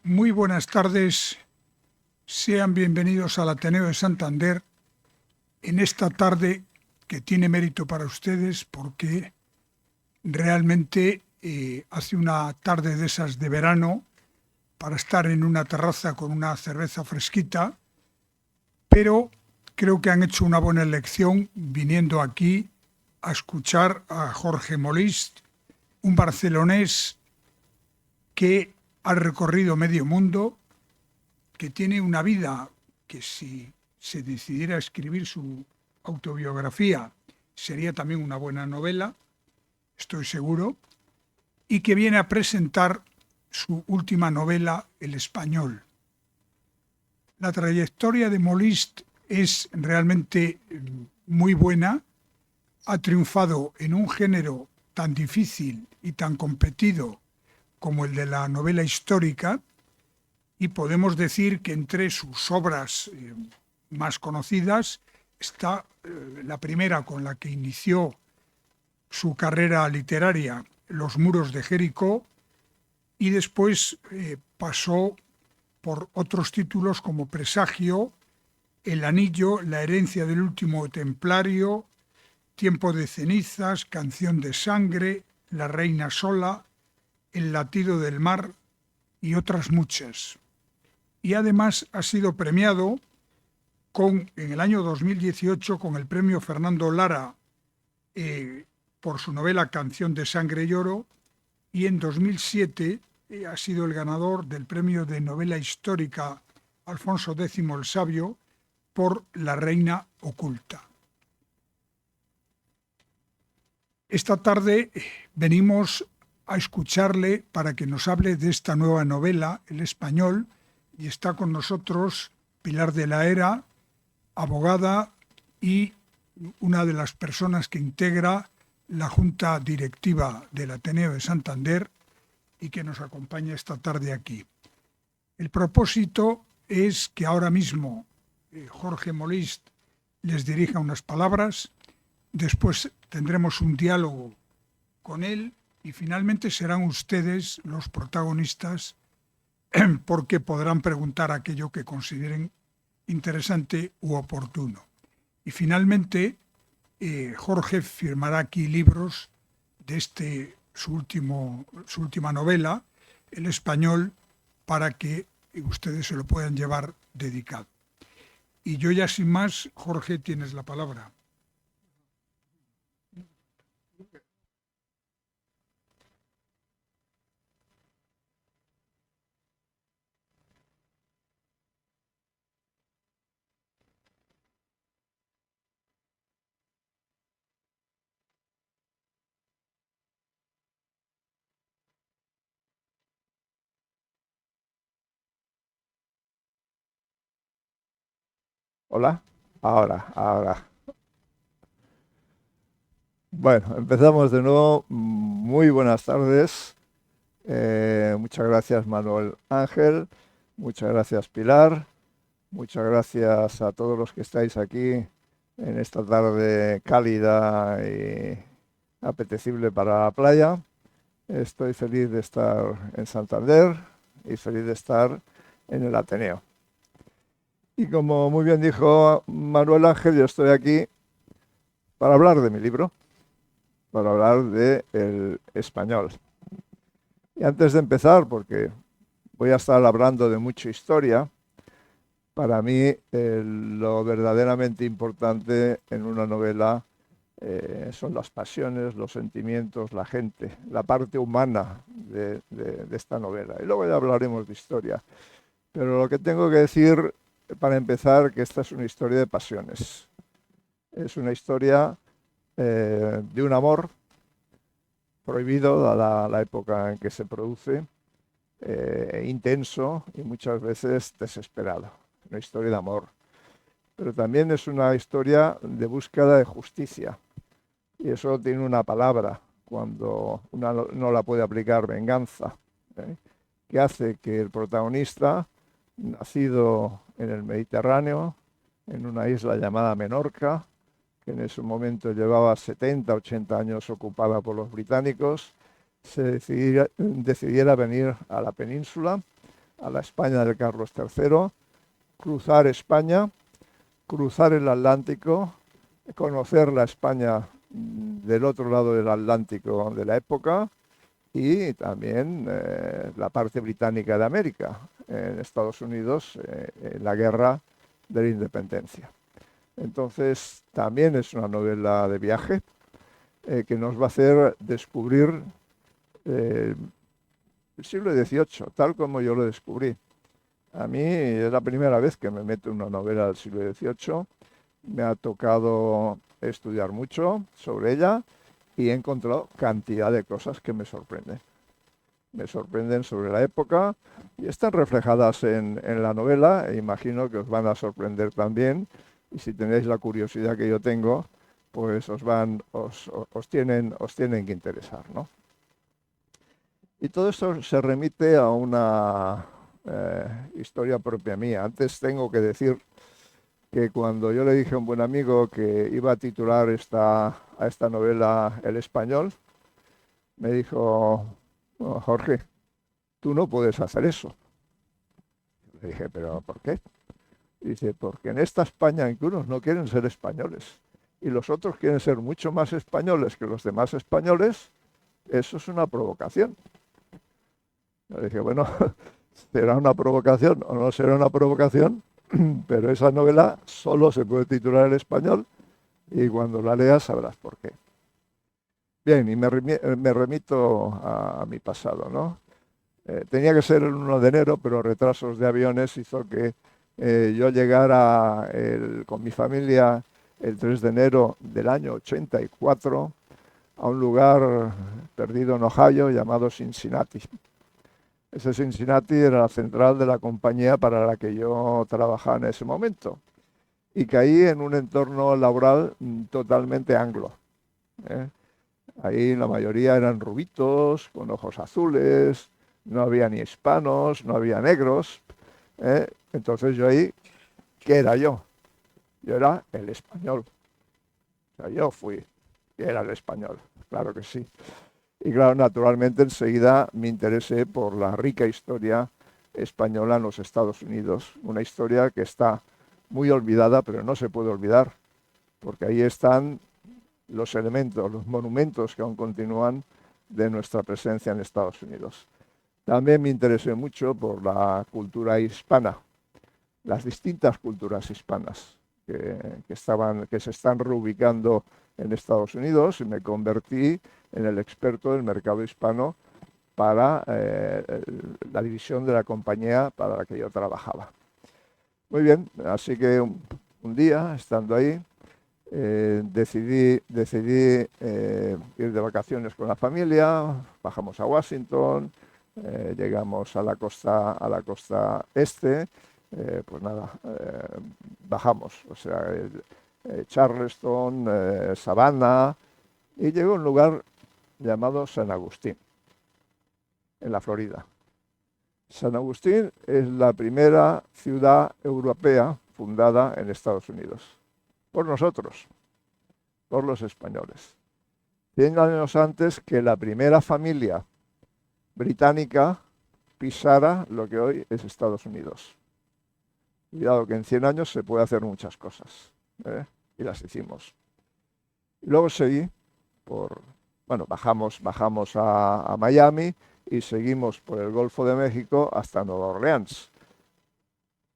Muy buenas tardes, sean bienvenidos al Ateneo de Santander en esta tarde que tiene mérito para ustedes porque realmente hace una tarde de esas de verano para estar en una terraza con una cerveza fresquita, pero creo que han hecho una buena elección viniendo aquí a escuchar a Jorge Molist, un barcelonés que ha recorrido medio mundo, que tiene una vida que si se decidiera a escribir su autobiografía sería también una buena novela, estoy seguro, y que viene a presentar su última novela, El Español. La trayectoria de Molist es realmente muy buena, ha triunfado en un género tan difícil y tan competido como el de la novela histórica, y podemos decir que entre sus obras más conocidas está la primera con la que inició su carrera literaria, Los muros de Jericó, y después pasó por otros títulos como Presagio, El anillo, La herencia del último templario, Tiempo de cenizas, Canción de sangre, La reina sola, El latido del mar y otras muchas. Y además ha sido premiado en el año 2018 con el premio Fernando Lara por su novela Canción de sangre y oro, y en 2007 ha sido el ganador del premio de novela histórica Alfonso X el Sabio por La reina oculta. Esta tarde venimos a escucharle para que nos hable de esta nueva novela, El Español, y está con nosotros Pilar de la Hera, abogada y una de las personas que integra la Junta Directiva del Ateneo de Santander y que nos acompaña esta tarde aquí. El propósito es que ahora mismo Jorge Molist les dirija unas palabras, después tendremos un diálogo con él y finalmente serán ustedes los protagonistas porque podrán preguntar aquello que consideren interesante u oportuno. Y finalmente, Jorge firmará aquí libros de su última novela, El Español, para que ustedes se lo puedan llevar dedicado. Y yo ya sin más, Jorge, tienes la palabra. Hola, ahora. Bueno, empezamos de nuevo. Muy buenas tardes. Muchas gracias Manuel Ángel, muchas gracias Pilar, muchas gracias a todos los que estáis aquí en esta tarde cálida y apetecible para la playa. Estoy feliz de estar en Santander y feliz de estar en el Ateneo. Y como muy bien dijo Manuel Ángel, yo estoy aquí para hablar de mi libro, para hablar de El Español. Y antes de empezar, porque voy a estar hablando de mucha historia, para mí lo verdaderamente importante en una novela son las pasiones, los sentimientos, la gente, la parte humana de esta novela. Y luego ya hablaremos de historia. Pero lo que tengo que decir para empezar, que esta es una historia de pasiones. Es una historia de un amor prohibido, dada la época en que se produce, intenso y muchas veces desesperado. Una historia de amor. Pero también es una historia de búsqueda de justicia. Y eso tiene una palabra, cuando una no la puede aplicar, venganza, que hace que el protagonista, nacido en el Mediterráneo, en una isla llamada Menorca, que en ese momento llevaba 70, 80 años ocupada por los británicos, se decidiera venir a la península a la España de Carlos III, cruzar España, cruzar el Atlántico, conocer la España del otro lado del Atlántico de la época y también la parte británica de América, en Estados Unidos, en la guerra de la independencia. Entonces, también es una novela de viaje que nos va a hacer descubrir el siglo XVIII, tal como yo lo descubrí. A mí es la primera vez que me meto en una novela del siglo XVIII. Me ha tocado estudiar mucho sobre ella y he encontrado cantidad de cosas que me sorprenden. Me sorprenden sobre la época y están reflejadas en la novela e imagino que os van a sorprender también. Y si tenéis la curiosidad que yo tengo, pues os tienen que interesar, ¿no? Y todo esto se remite a una historia propia mía. Antes tengo que decir que cuando yo le dije a un buen amigo que iba a titular a esta novela El Español, me dijo, "Oh, Jorge, tú no puedes hacer eso". Le dije, ¿pero por qué? Dice, porque en esta España en que unos no quieren ser españoles y los otros quieren ser mucho más españoles que los demás españoles, eso es una provocación. Le dije, bueno, será una provocación o no será una provocación, pero esa novela solo se puede titular en español y cuando la leas sabrás por qué. Bien, y me remito a mi pasado, ¿no? Tenía que ser el 1 de enero, pero retrasos de aviones hizo que yo llegara con mi familia el 3 de enero del año 84 a un lugar perdido en Ohio llamado Cincinnati. Ese Cincinnati era la central de la compañía para la que yo trabajaba en ese momento. Y caí en un entorno laboral totalmente anglo. ¿eh? Ahí la mayoría eran rubitos, con ojos azules, no había ni hispanos, no había negros. Entonces yo ahí, ¿qué era yo? Yo era el español. O sea, era el español, claro que sí. Y claro, naturalmente enseguida me interesé por la rica historia española en los Estados Unidos. Una historia que está muy olvidada, pero no se puede olvidar, porque ahí están los elementos, los monumentos que aún continúan de nuestra presencia en Estados Unidos. También me interesé mucho por la cultura hispana, las distintas culturas hispanas que se están reubicando en Estados Unidos y me convertí en el experto del mercado hispano para la división de la compañía para la que yo trabajaba. Muy bien, así que un día, estando ahí, decidí ir de vacaciones con la familia, bajamos a Washington, llegamos a la costa este, pues nada, bajamos, o sea, Charleston, Savannah, y llegó a un lugar llamado San Agustín, en la Florida. San Agustín es la primera ciudad europea fundada en Estados Unidos, por nosotros, por los españoles. 100 años antes que la primera familia británica pisara lo que hoy es Estados Unidos. Cuidado que en 100 años se puede hacer muchas cosas, y las hicimos. Y luego seguí bajamos a Miami y seguimos por el Golfo de México hasta Nueva Orleans.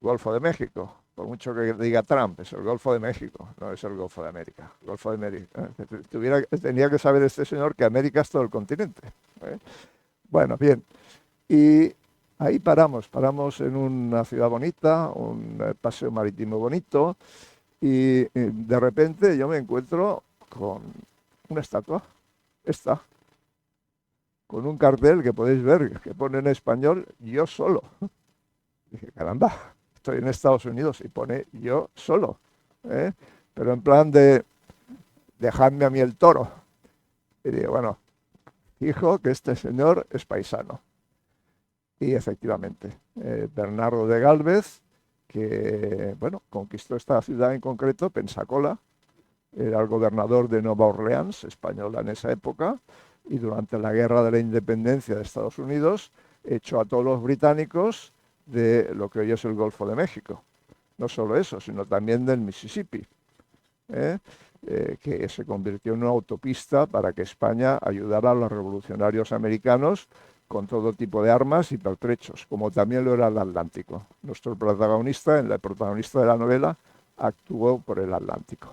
Golfo de México, por mucho que diga Trump, es el Golfo de México, no es el Golfo de América. Golfo de América. Tenía que saber este señor que América es todo el continente. Bueno, bien. Y ahí paramos en una ciudad bonita, un paseo marítimo bonito, y de repente yo me encuentro con una estatua, con un cartel que podéis ver, que pone en español, yo solo. Dije, caramba, estoy en Estados Unidos y pone yo solo, pero en plan de dejadme a mí el toro. Y digo, bueno, fijo que este señor es paisano. Y efectivamente, Bernardo de Gálvez, que conquistó esta ciudad en concreto, Pensacola, era el gobernador de Nueva Orleans, española en esa época, y durante la guerra de la independencia de Estados Unidos echó a todos los británicos de lo que hoy es el Golfo de México. No solo eso, sino también del Mississippi, que se convirtió en una autopista para que España ayudara a los revolucionarios americanos con todo tipo de armas y pertrechos, como también lo era el Atlántico. Nuestro protagonista, el protagonista de la novela, actuó por el Atlántico.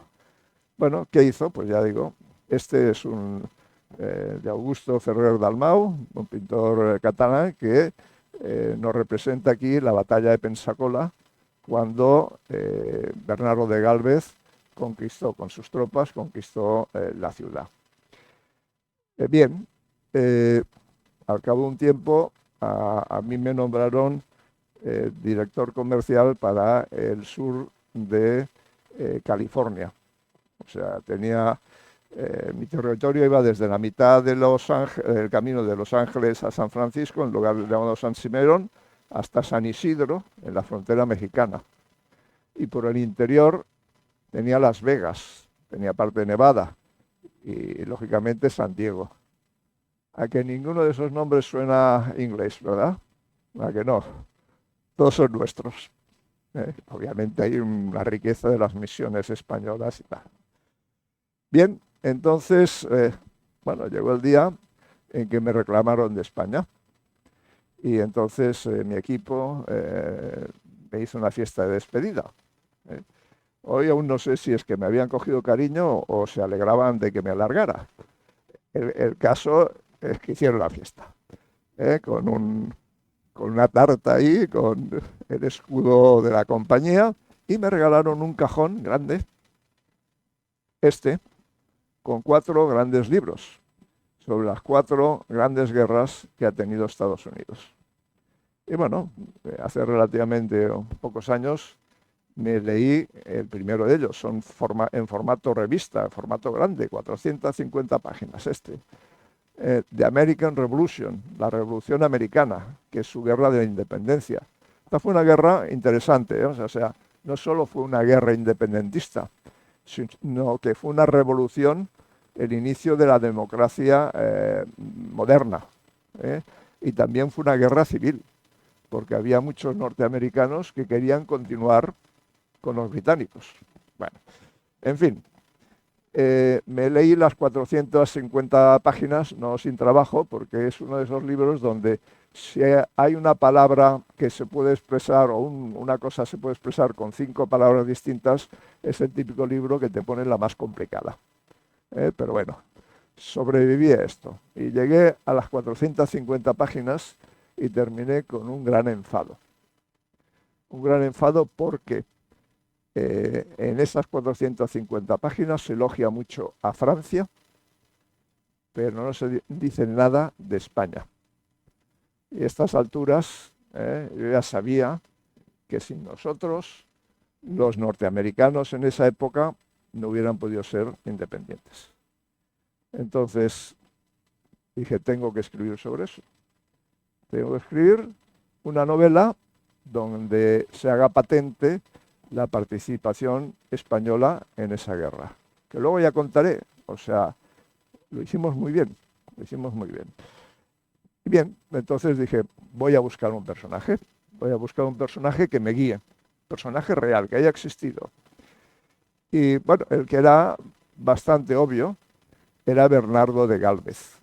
Bueno, ¿qué hizo? Pues ya digo, este es de Augusto Ferrer Dalmau, un pintor catalán que nos representa aquí la batalla de Pensacola, cuando Bernardo de Gálvez conquistó, con sus tropas, conquistó la ciudad. Bien, al cabo de un tiempo, a mí me nombraron director comercial para el sur de California. O sea, mi territorio iba desde la mitad de el camino de Los Ángeles a San Francisco, en el lugar llamado San Simeón, hasta San Isidro, en la frontera mexicana. Y por el interior tenía Las Vegas, tenía parte de Nevada y, lógicamente, San Diego. A que ninguno de esos nombres suena inglés, ¿verdad? A que no. Todos son nuestros. Obviamente hay una riqueza de las misiones españolas y tal. Bien, entonces, bueno, llegó el día en que me reclamaron de España. Y entonces mi equipo me hizo una fiesta de despedida. Hoy aún no sé si es que me habían cogido cariño o se alegraban de que me alargara. El caso es que hicieron la fiesta, con una tarta ahí, con el escudo de la compañía, y me regalaron un cajón grande, con 4 grandes libros sobre las 4 grandes guerras que ha tenido Estados Unidos. Y bueno, hace relativamente pocos años me leí el primero de ellos, en formato revista, en formato grande, 450 páginas The American Revolution, la Revolución Americana, que es su guerra de la independencia. Esta fue una guerra interesante, o sea, no solo fue una guerra independentista, sino que fue una revolución, el inicio de la democracia moderna. Y también fue una guerra civil, porque había muchos norteamericanos que querían continuar con los británicos. Bueno, en fin, me leí las 450 páginas, no sin trabajo, porque es uno de esos libros donde si hay una palabra que se puede expresar o una cosa se puede expresar con 5 palabras distintas, es el típico libro que te pone la más complicada. Pero bueno, sobreviví a esto y llegué a las 450 páginas y terminé con un gran enfado. Un gran enfado porque en esas 450 páginas se elogia mucho a Francia, pero no se dice nada de España. Y a estas alturas yo ya sabía que sin nosotros, los norteamericanos en esa época no hubieran podido ser independientes. Entonces dije, tengo que escribir sobre eso. Tengo que escribir una novela donde se haga patente la participación española en esa guerra, que luego ya contaré. O sea, lo hicimos muy bien, lo hicimos muy bien. Y bien, entonces dije, voy a buscar un personaje que me guíe, un personaje real, que haya existido. Y bueno, el que era bastante obvio era Bernardo de Gálvez.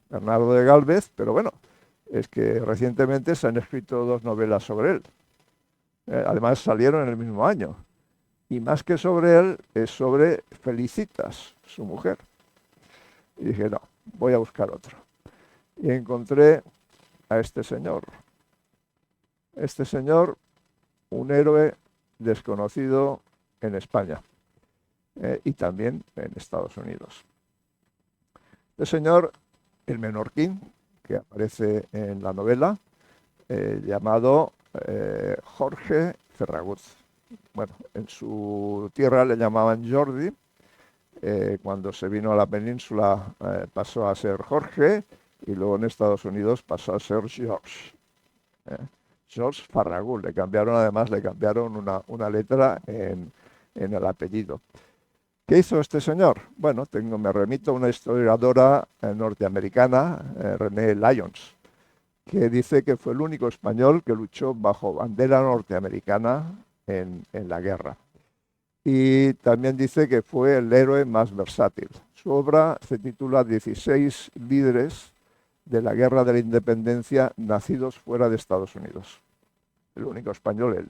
Bernardo de Gálvez, pero bueno, es que recientemente se han escrito 2 novelas sobre él. Además salieron en el mismo año. Y más que sobre él, es sobre Felicitas, su mujer. Y dije, no, voy a buscar otro. Y encontré a este señor. Este señor, un héroe desconocido en España y también en Estados Unidos. Este señor, el menorquín, que aparece en la novela, llamado Jorge Ferragut. Bueno, en su tierra le llamaban Jordi. Cuando se vino a la península pasó a ser Jorge y luego en Estados Unidos pasó a ser George. George Ferragut. Le cambiaron una letra en el apellido. ¿Qué hizo este señor? Bueno, me remito a una historiadora norteamericana, Renee Lyons. que dice que fue el único español que luchó bajo bandera norteamericana en la guerra. Y también dice que fue el héroe más versátil. Su obra se titula 16 líderes de la Guerra de la Independencia nacidos fuera de Estados Unidos. El único español él.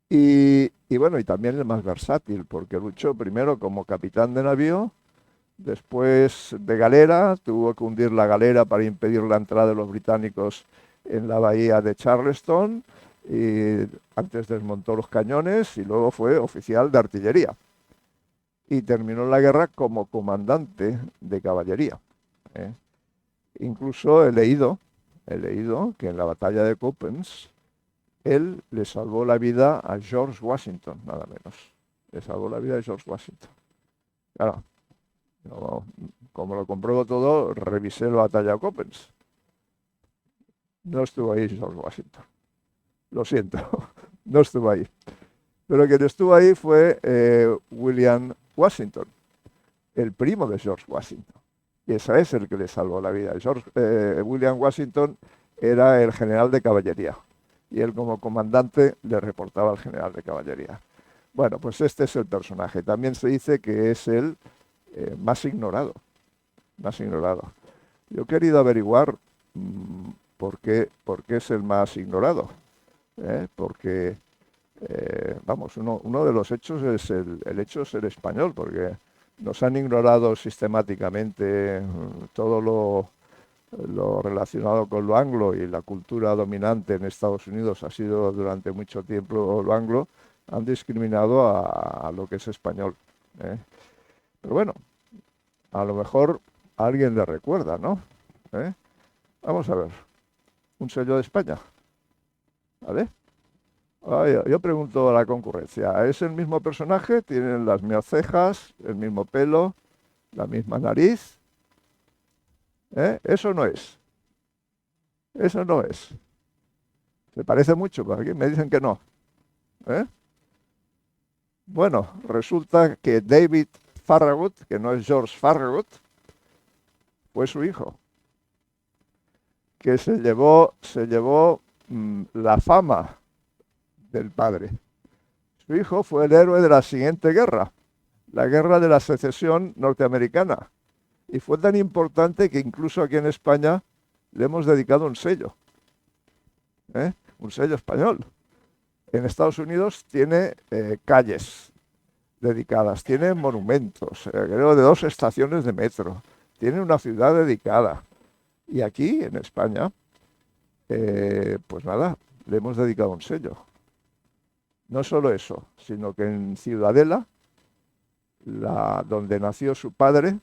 Y bueno, y también el más versátil, porque luchó primero como capitán de navío, después de galera, tuvo que hundir la galera para impedir la entrada de los británicos en la bahía de Charleston, y antes desmontó los cañones y luego fue oficial de artillería. Y terminó la guerra como comandante de caballería. ¿eh? Incluso he leído que en la batalla de Coppens él le salvó la vida a George Washington, nada menos. Le salvó la vida a George Washington. Claro, como lo compruebo todo, revisé la batalla de Coppens. No estuvo ahí George Washington. Lo siento, no estuvo ahí. Pero quien estuvo ahí fue William Washington, el primo de George Washington. Y ese es el que le salvó la vida. William Washington era el general de caballería. Y él como comandante le reportaba al general de caballería. Bueno, pues este es el personaje. También se dice que es el más ignorado. Más ignorado. Yo he querido averiguar por qué es el más ignorado. Porque, vamos, uno de los hechos es el hecho de ser español, porque nos han ignorado sistemáticamente todo lo relacionado con lo anglo, y la cultura dominante en Estados Unidos ha sido durante mucho tiempo lo anglo. Han discriminado a lo que es español. Pero bueno, a lo mejor a alguien le recuerda, ¿no? Vamos a ver, un sello de España. ¿Vale? Yo pregunto a la concurrencia, ¿es el mismo personaje? ¿Tienen las mismas cejas, el mismo pelo, la misma nariz? Eso no es. Eso no es. Se parece mucho, pero aquí me dicen que no. Bueno, resulta que David Farragut, que no es George Farragut, fue su hijo, que se llevó la fama del padre. Su hijo fue el héroe de la siguiente guerra, la Guerra de la Secesión norteamericana. Y fue tan importante que incluso aquí en España le hemos dedicado un sello. Un sello español. En Estados Unidos tiene calles dedicadas, tiene monumentos, creo de 2 estaciones de metro, tiene una ciudad dedicada. Y aquí, en España, pues nada, le hemos dedicado un sello. No solo eso, sino que en Ciudadela, donde nació su padre,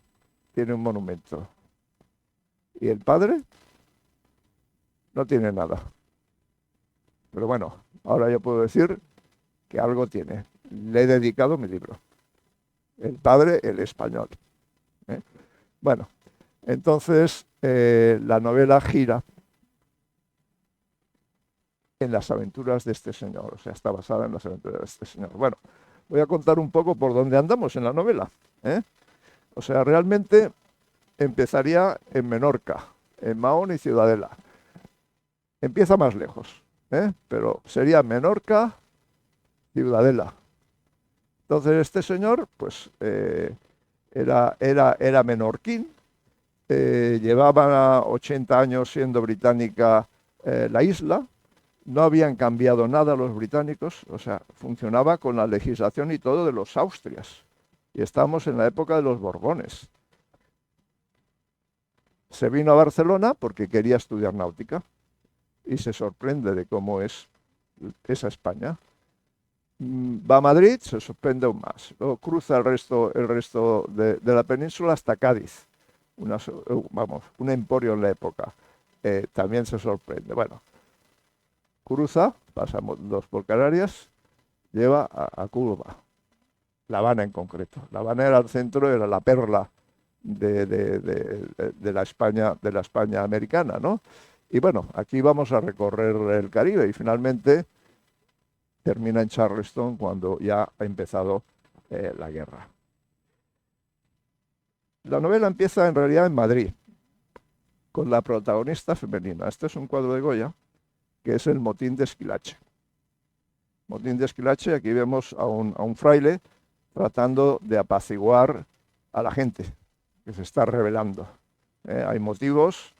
tiene un monumento. Y el padre no tiene nada. Pero bueno, ahora yo puedo decir que algo tiene. Le he dedicado mi libro. El padre, el español. Bueno, entonces la novela gira en las aventuras de este señor. O sea, está basada en las aventuras de este señor. Bueno, voy a contar un poco por dónde andamos en la novela. O sea, realmente empezaría en Menorca, en Mahón y Ciudadela. Empieza más lejos, pero sería Menorca, Ciudadela. Entonces este señor, pues, era menorquín, llevaba 80 años siendo británica la isla, no habían cambiado nada los británicos, o sea, funcionaba con la legislación y todo de los Austrias. Y estamos en la época de los Borbones. Se vino a Barcelona porque quería estudiar náutica y se sorprende de cómo es esa España. Va a Madrid, se sorprende aún más. Luego cruza el resto de la península hasta Cádiz. Un emporio en la época. También se sorprende. Bueno, cruza, pasamos 2 por Canarias, lleva a Cuba. La Habana en concreto. La Habana era el centro, era la perla de la España americana, ¿no? Y bueno, aquí vamos a recorrer el Caribe y finalmente termina en Charleston cuando ya ha empezado la guerra. La novela empieza en realidad en Madrid. con la protagonista femenina. Este es un cuadro de Goya, que es el Motín de Esquilache. Motín de Esquilache, aquí vemos a un fraile tratando de apaciguar a la gente que se está rebelando. Hay motivos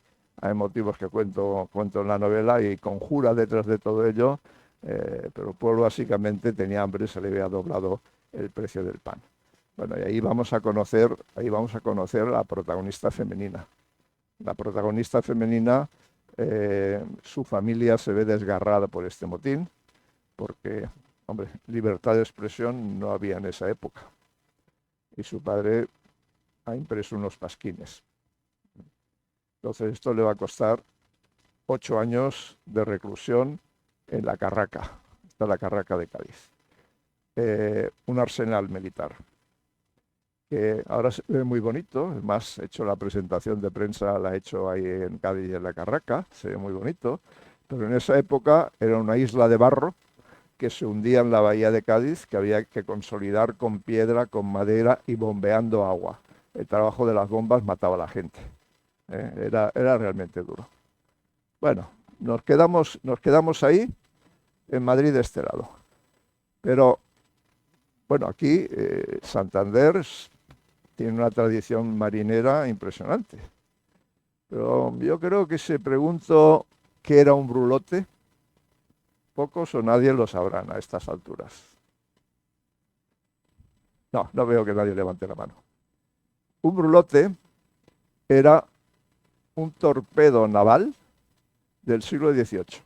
que cuento en la novela y conjura detrás de todo ello, pero el pueblo básicamente tenía hambre y se le había doblado el precio del pan. Bueno, y ahí vamos a conocer a la protagonista femenina. La protagonista femenina, su familia se ve desgarrada por este motín, porque, hombre, libertad de expresión no había en esa época. Y su padre ha impreso unos pasquines. Entonces esto le va a costar 8 años de reclusión en la Carraca. Esta es la Carraca de Cádiz. Un arsenal militar, que ahora se ve muy bonito. Además, he hecho la presentación de prensa, la he hecho ahí en Cádiz y en la Carraca, se ve muy bonito. Pero en esa época era una isla de barro que se hundía en la bahía de Cádiz, que había que consolidar con piedra, con madera y bombeando agua. El trabajo de las bombas mataba a la gente. Era realmente duro. Bueno, nos quedamos ahí, en Madrid de este lado. Pero, bueno, aquí Santander tiene una tradición marinera impresionante. Pero yo creo que si pregunto qué era un brulote, pocos o nadie lo sabrán a estas alturas. No veo que nadie levante la mano. Un brulote era un torpedo naval del siglo XVIII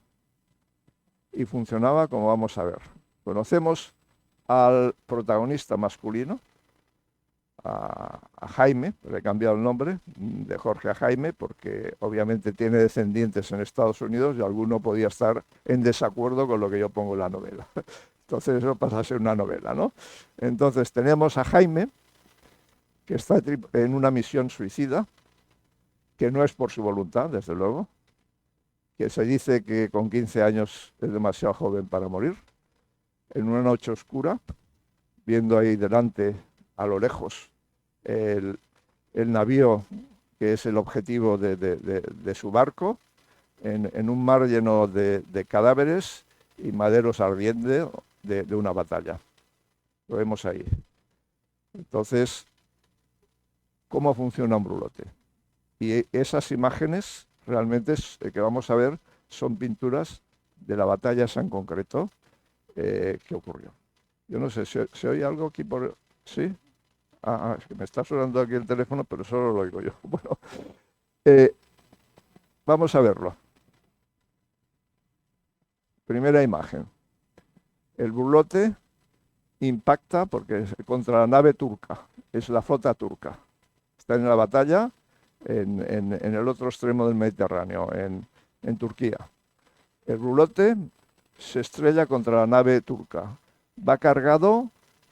y funcionaba como vamos a ver. Conocemos al protagonista masculino, a Jaime, le he cambiado el nombre de Jorge a Jaime porque obviamente tiene descendientes en Estados Unidos y alguno podía estar en desacuerdo con lo que yo pongo en la novela. Entonces eso pasa a ser una novela, ¿no? Entonces tenemos a Jaime, que está en una misión suicida, que no es por su voluntad, desde luego, que se dice que con 15 años es demasiado joven para morir, en una noche oscura, viendo ahí delante, a lo lejos, el navío que es el objetivo de su barco, en un mar lleno de cadáveres y maderos ardientes de una batalla. Lo vemos ahí. Entonces, ¿cómo funciona un brulote? Y esas imágenes realmente que vamos a ver son pinturas de la batalla esa en concreto que ocurrió. Yo no sé, ¿se oye algo aquí por...? ¿Sí? Es que me está sonando aquí el teléfono, pero solo lo oigo yo. Bueno, vamos a verlo. Primera imagen. El brulote impacta porque es contra la nave turca, es la flota turca. Está en la batalla en el otro extremo del Mediterráneo, en Turquía. El brulote se estrella contra la nave turca. Va cargado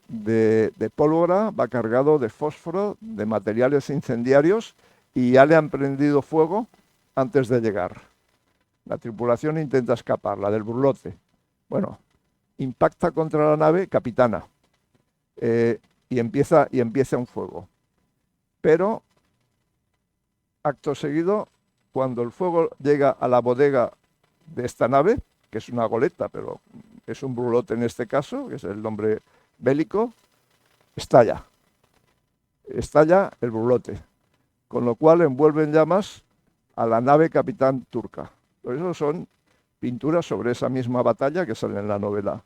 de pólvora, va cargado de fósforo, de materiales incendiarios y ya le han prendido fuego antes de llegar. La tripulación intenta escapar, la del brulote. Bueno, impacta contra la nave capitana y empieza un fuego. Pero, acto seguido, cuando el fuego llega a la bodega de esta nave, que es una goleta, pero es un brulote en este caso, que es el nombre bélico, estalla el brulote, con lo cual envuelve en llamas a la nave capitán turca. Por eso son pinturas sobre esa misma batalla que sale en la novela.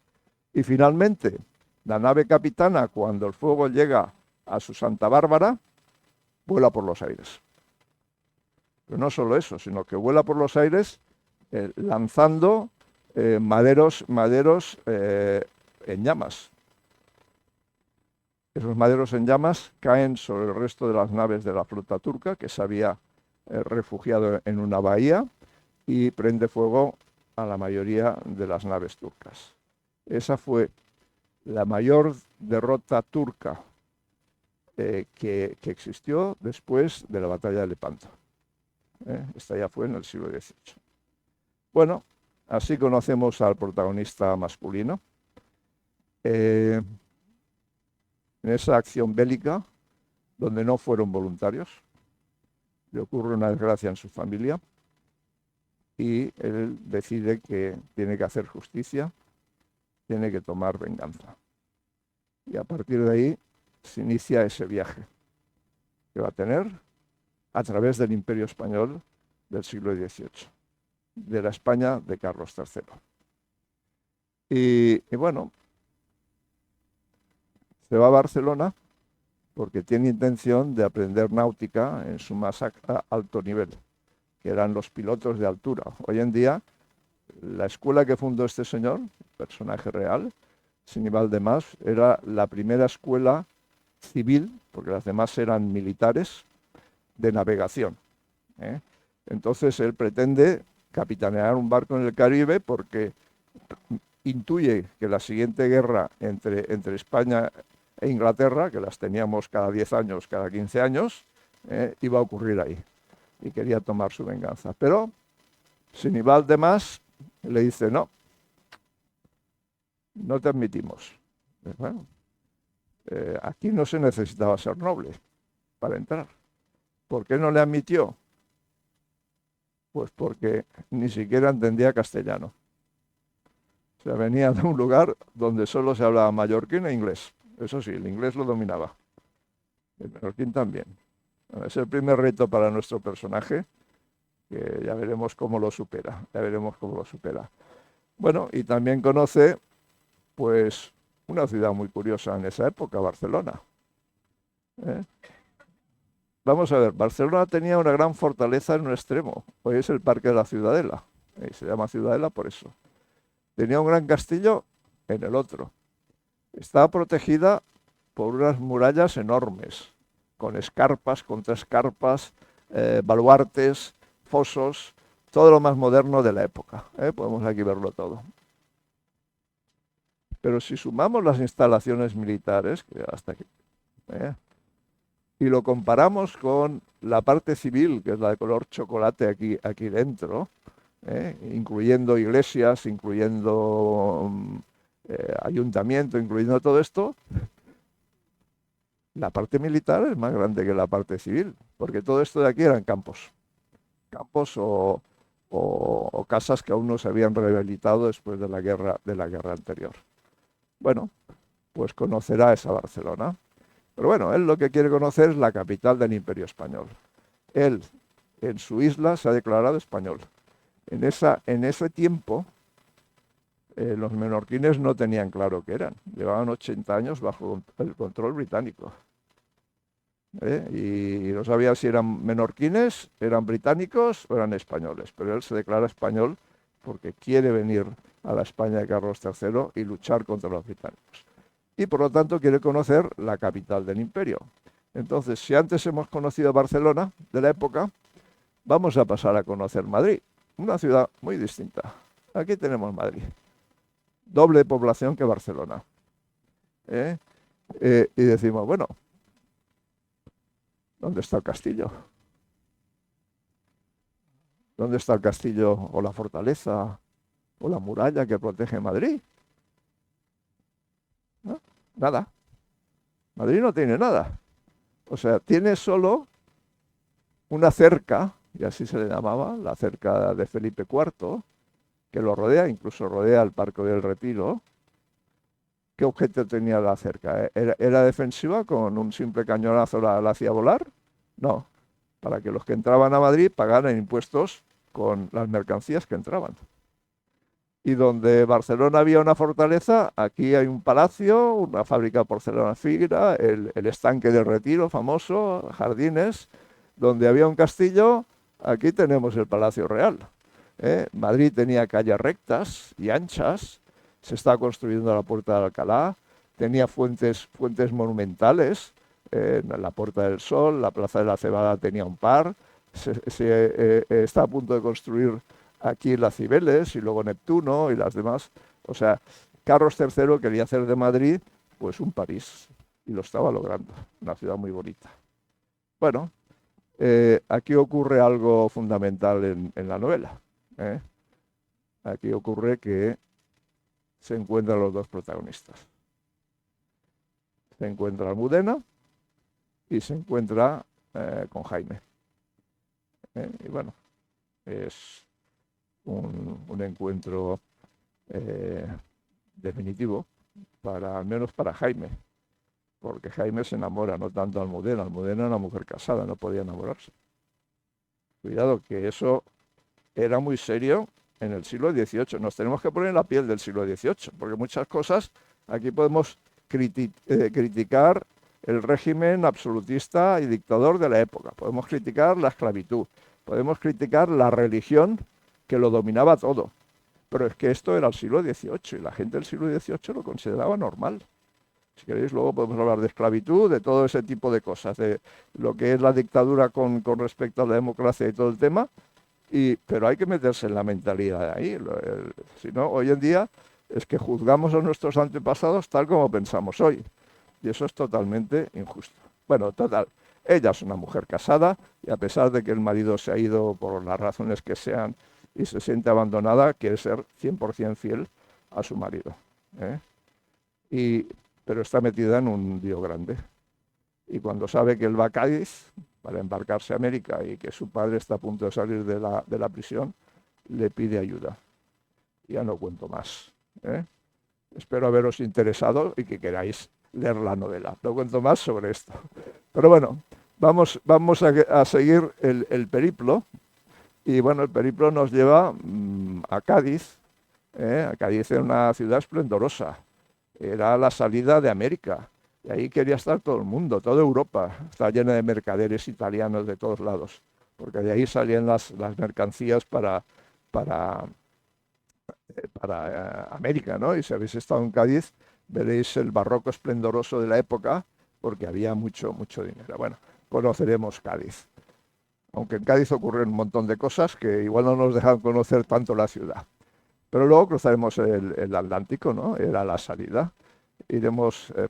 Y finalmente, la nave capitana, cuando el fuego llega a su Santa Bárbara, vuela por los aires. Pero no solo eso, sino que vuela por los aires lanzando maderos en llamas. Esos maderos en llamas caen sobre el resto de las naves de la flota turca, que se había refugiado en una bahía, y prende fuego a la mayoría de las naves turcas. Esa fue la mayor derrota turca que existió después de la batalla de Lepanto. Esta ya fue en el siglo XVIII. Bueno, así conocemos al protagonista masculino. En esa acción bélica, donde no fueron voluntarios, le ocurre una desgracia en su familia y él decide que tiene que hacer justicia, tiene que tomar venganza. Y a partir de ahí se inicia ese viaje que va a tener a través del Imperio Español del siglo XVIII, de la España de Carlos III. Y bueno, se va a Barcelona porque tiene intención de aprender náutica en su más alto nivel, que eran los pilotos de altura. Hoy en día, la escuela que fundó este señor, personaje real, Sinibaldo de Mas, era la primera escuela civil, porque las demás eran militares, de navegación. ¿eh? Entonces él pretende capitanear un barco en el Caribe porque intuye que la siguiente guerra entre España e Inglaterra, que las teníamos cada 10 años, cada 15 años, iba a ocurrir ahí. Y quería tomar su venganza. Pero Sinibaldo de Mas le dice, no, no te admitimos. Bueno, aquí no se necesitaba ser noble para entrar. ¿Por qué no le admitió? Pues porque ni siquiera entendía castellano. O sea, venía de un lugar donde solo se hablaba mallorquín e inglés. Eso sí, el inglés lo dominaba. El mallorquín también. Es el primer reto para nuestro personaje, que ya veremos cómo lo supera. Ya veremos cómo lo supera. Bueno, y también conoce, pues, una ciudad muy curiosa en esa época, Barcelona. ¿eh? Vamos a ver, Barcelona tenía una gran fortaleza en un extremo. Hoy es el Parque de la Ciudadela. Y se llama Ciudadela por eso. Tenía un gran castillo en el otro. Estaba protegida por unas murallas enormes, con escarpas, contraescarpas, baluartes, fosos, todo lo más moderno de la época. Podemos aquí verlo todo. Pero si sumamos las instalaciones militares, que hasta aquí, y lo comparamos con la parte civil, que es la de color chocolate aquí dentro, incluyendo iglesias, incluyendo ayuntamiento, incluyendo todo esto, la parte militar es más grande que la parte civil, porque todo esto de aquí eran campos o casas que aún no se habían rehabilitado después de la guerra anterior. Bueno, pues conocerá esa Barcelona. Pero bueno, él lo que quiere conocer es la capital del Imperio Español. Él, en su isla, se ha declarado español. En ese tiempo, los menorquines no tenían claro qué eran. Llevaban 80 años bajo el control británico. Y no sabía si eran menorquines, eran británicos o eran españoles. Pero él se declara español porque quiere venir a la España de Carlos III y luchar contra los británicos. Y por lo tanto quiere conocer la capital del imperio. Entonces, si antes hemos conocido Barcelona de la época, vamos a pasar a conocer Madrid, una ciudad muy distinta. Aquí tenemos Madrid, doble población que Barcelona. Y decimos, bueno, ¿dónde está el castillo? ¿Dónde está el castillo o la fortaleza o la muralla que protege Madrid? ¿No? Nada. Madrid no tiene nada. O sea, tiene solo una cerca, y así se le llamaba, la cerca de Felipe IV, que lo rodea, incluso rodea el Parque del Retiro. ¿Qué objeto tenía la cerca? ¿Era defensiva con un simple cañonazo la hacía volar? No, para que los que entraban a Madrid pagaran impuestos con las mercancías que entraban. Y donde Barcelona había una fortaleza, aquí hay un palacio, una fábrica de porcelana fina, el estanque del Retiro famoso, jardines. Donde había un castillo, aquí tenemos el Palacio Real. Madrid tenía calles rectas y anchas, se estaba construyendo la Puerta de Alcalá, tenía fuentes monumentales, la Puerta del Sol, la Plaza de la Cebada tenía un par, está a punto de construir aquí las Cibeles y luego Neptuno y las demás. O sea, Carlos III quería hacer de Madrid pues un París y lo estaba logrando, una ciudad muy bonita. Bueno, aquí ocurre algo fundamental en la novela. Aquí ocurre que se encuentran los dos protagonistas. Se encuentra Almudena y se encuentra con Jaime. Y bueno, es un encuentro definitivo, al menos para Jaime, porque Jaime se enamora, no tanto Almudena. Almudena era una mujer casada, no podía enamorarse. Cuidado, que eso era muy serio en el siglo XVIII. Nos tenemos que poner en la piel del siglo XVIII, porque muchas cosas, aquí podemos criticar el régimen absolutista y dictador de la época, podemos criticar la esclavitud, podemos criticar la religión que lo dominaba todo, pero es que esto era el siglo XVIII y la gente del siglo XVIII lo consideraba normal. Si queréis, luego podemos hablar de esclavitud, de todo ese tipo de cosas, de lo que es la dictadura con respecto a la democracia y todo el tema, pero hay que meterse en la mentalidad de ahí. Si no, hoy en día es que juzgamos a nuestros antepasados tal como pensamos hoy. Y eso es totalmente injusto. Bueno, total, ella es una mujer casada y a pesar de que el marido se ha ido por las razones que sean y se siente abandonada, quiere ser 100% fiel a su marido. Pero está metida en un lío grande. Y cuando sabe que él va a Cádiz para embarcarse a América y que su padre está a punto de salir de la prisión, le pide ayuda. Ya no cuento más. Espero haberos interesado y que queráis leer la novela. No cuento más sobre esto. Pero bueno, vamos a seguir el periplo. Y bueno, el periplo nos lleva a Cádiz. Cádiz era una ciudad esplendorosa. Era la salida de América. Y ahí quería estar todo el mundo, toda Europa. Está llena de mercaderes italianos de todos lados. Porque de ahí salían las mercancías para América, ¿no? Y si habéis estado en Cádiz, veréis el barroco esplendoroso de la época, porque había mucho dinero. Bueno, conoceremos Cádiz. Aunque en Cádiz ocurren un montón de cosas que igual no nos dejan conocer tanto la ciudad. Pero luego cruzaremos el Atlántico, ¿no? Era la salida.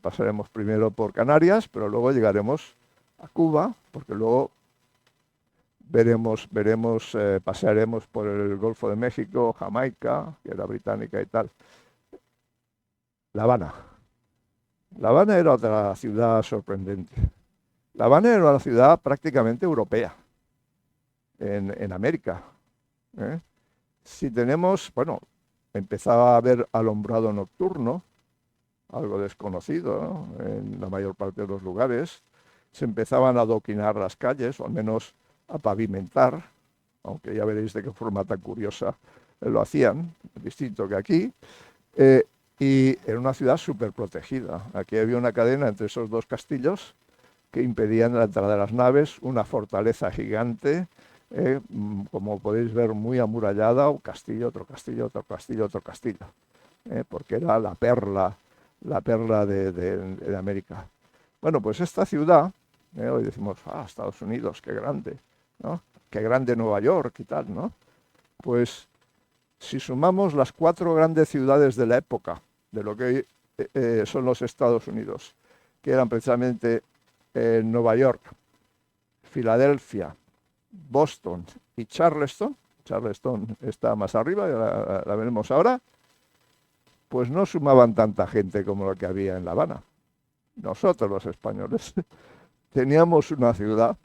Pasaremos primero por Canarias, pero luego llegaremos a Cuba, porque luego pasearemos por el Golfo de México, Jamaica, que era británica y tal. La Habana. La Habana era otra ciudad sorprendente. La Habana era una ciudad prácticamente europea, en América. Si tenemos, bueno, empezaba a haber alumbrado nocturno, algo desconocido, ¿no? En la mayor parte de los lugares. Se empezaban a adoquinar las calles, o al menos a pavimentar, aunque ya veréis de qué forma tan curiosa lo hacían, distinto que aquí. Y era una ciudad súper protegida. Aquí había una cadena entre esos dos castillos que impedían la entrada de las naves, una fortaleza gigante, como podéis ver, muy amurallada, un castillo, otro castillo, otro castillo, otro castillo, porque era la perla de América. Bueno, pues esta ciudad, hoy decimos, Estados Unidos, qué grande, ¿no? Qué grande Nueva York y tal, ¿no? Pues si sumamos las 4 grandes ciudades de la época, de lo que son los Estados Unidos, que eran precisamente Nueva York, Filadelfia, Boston y Charleston está más arriba, ya la veremos ahora, pues no sumaban tanta gente como lo que había en La Habana. Nosotros los españoles teníamos una ciudad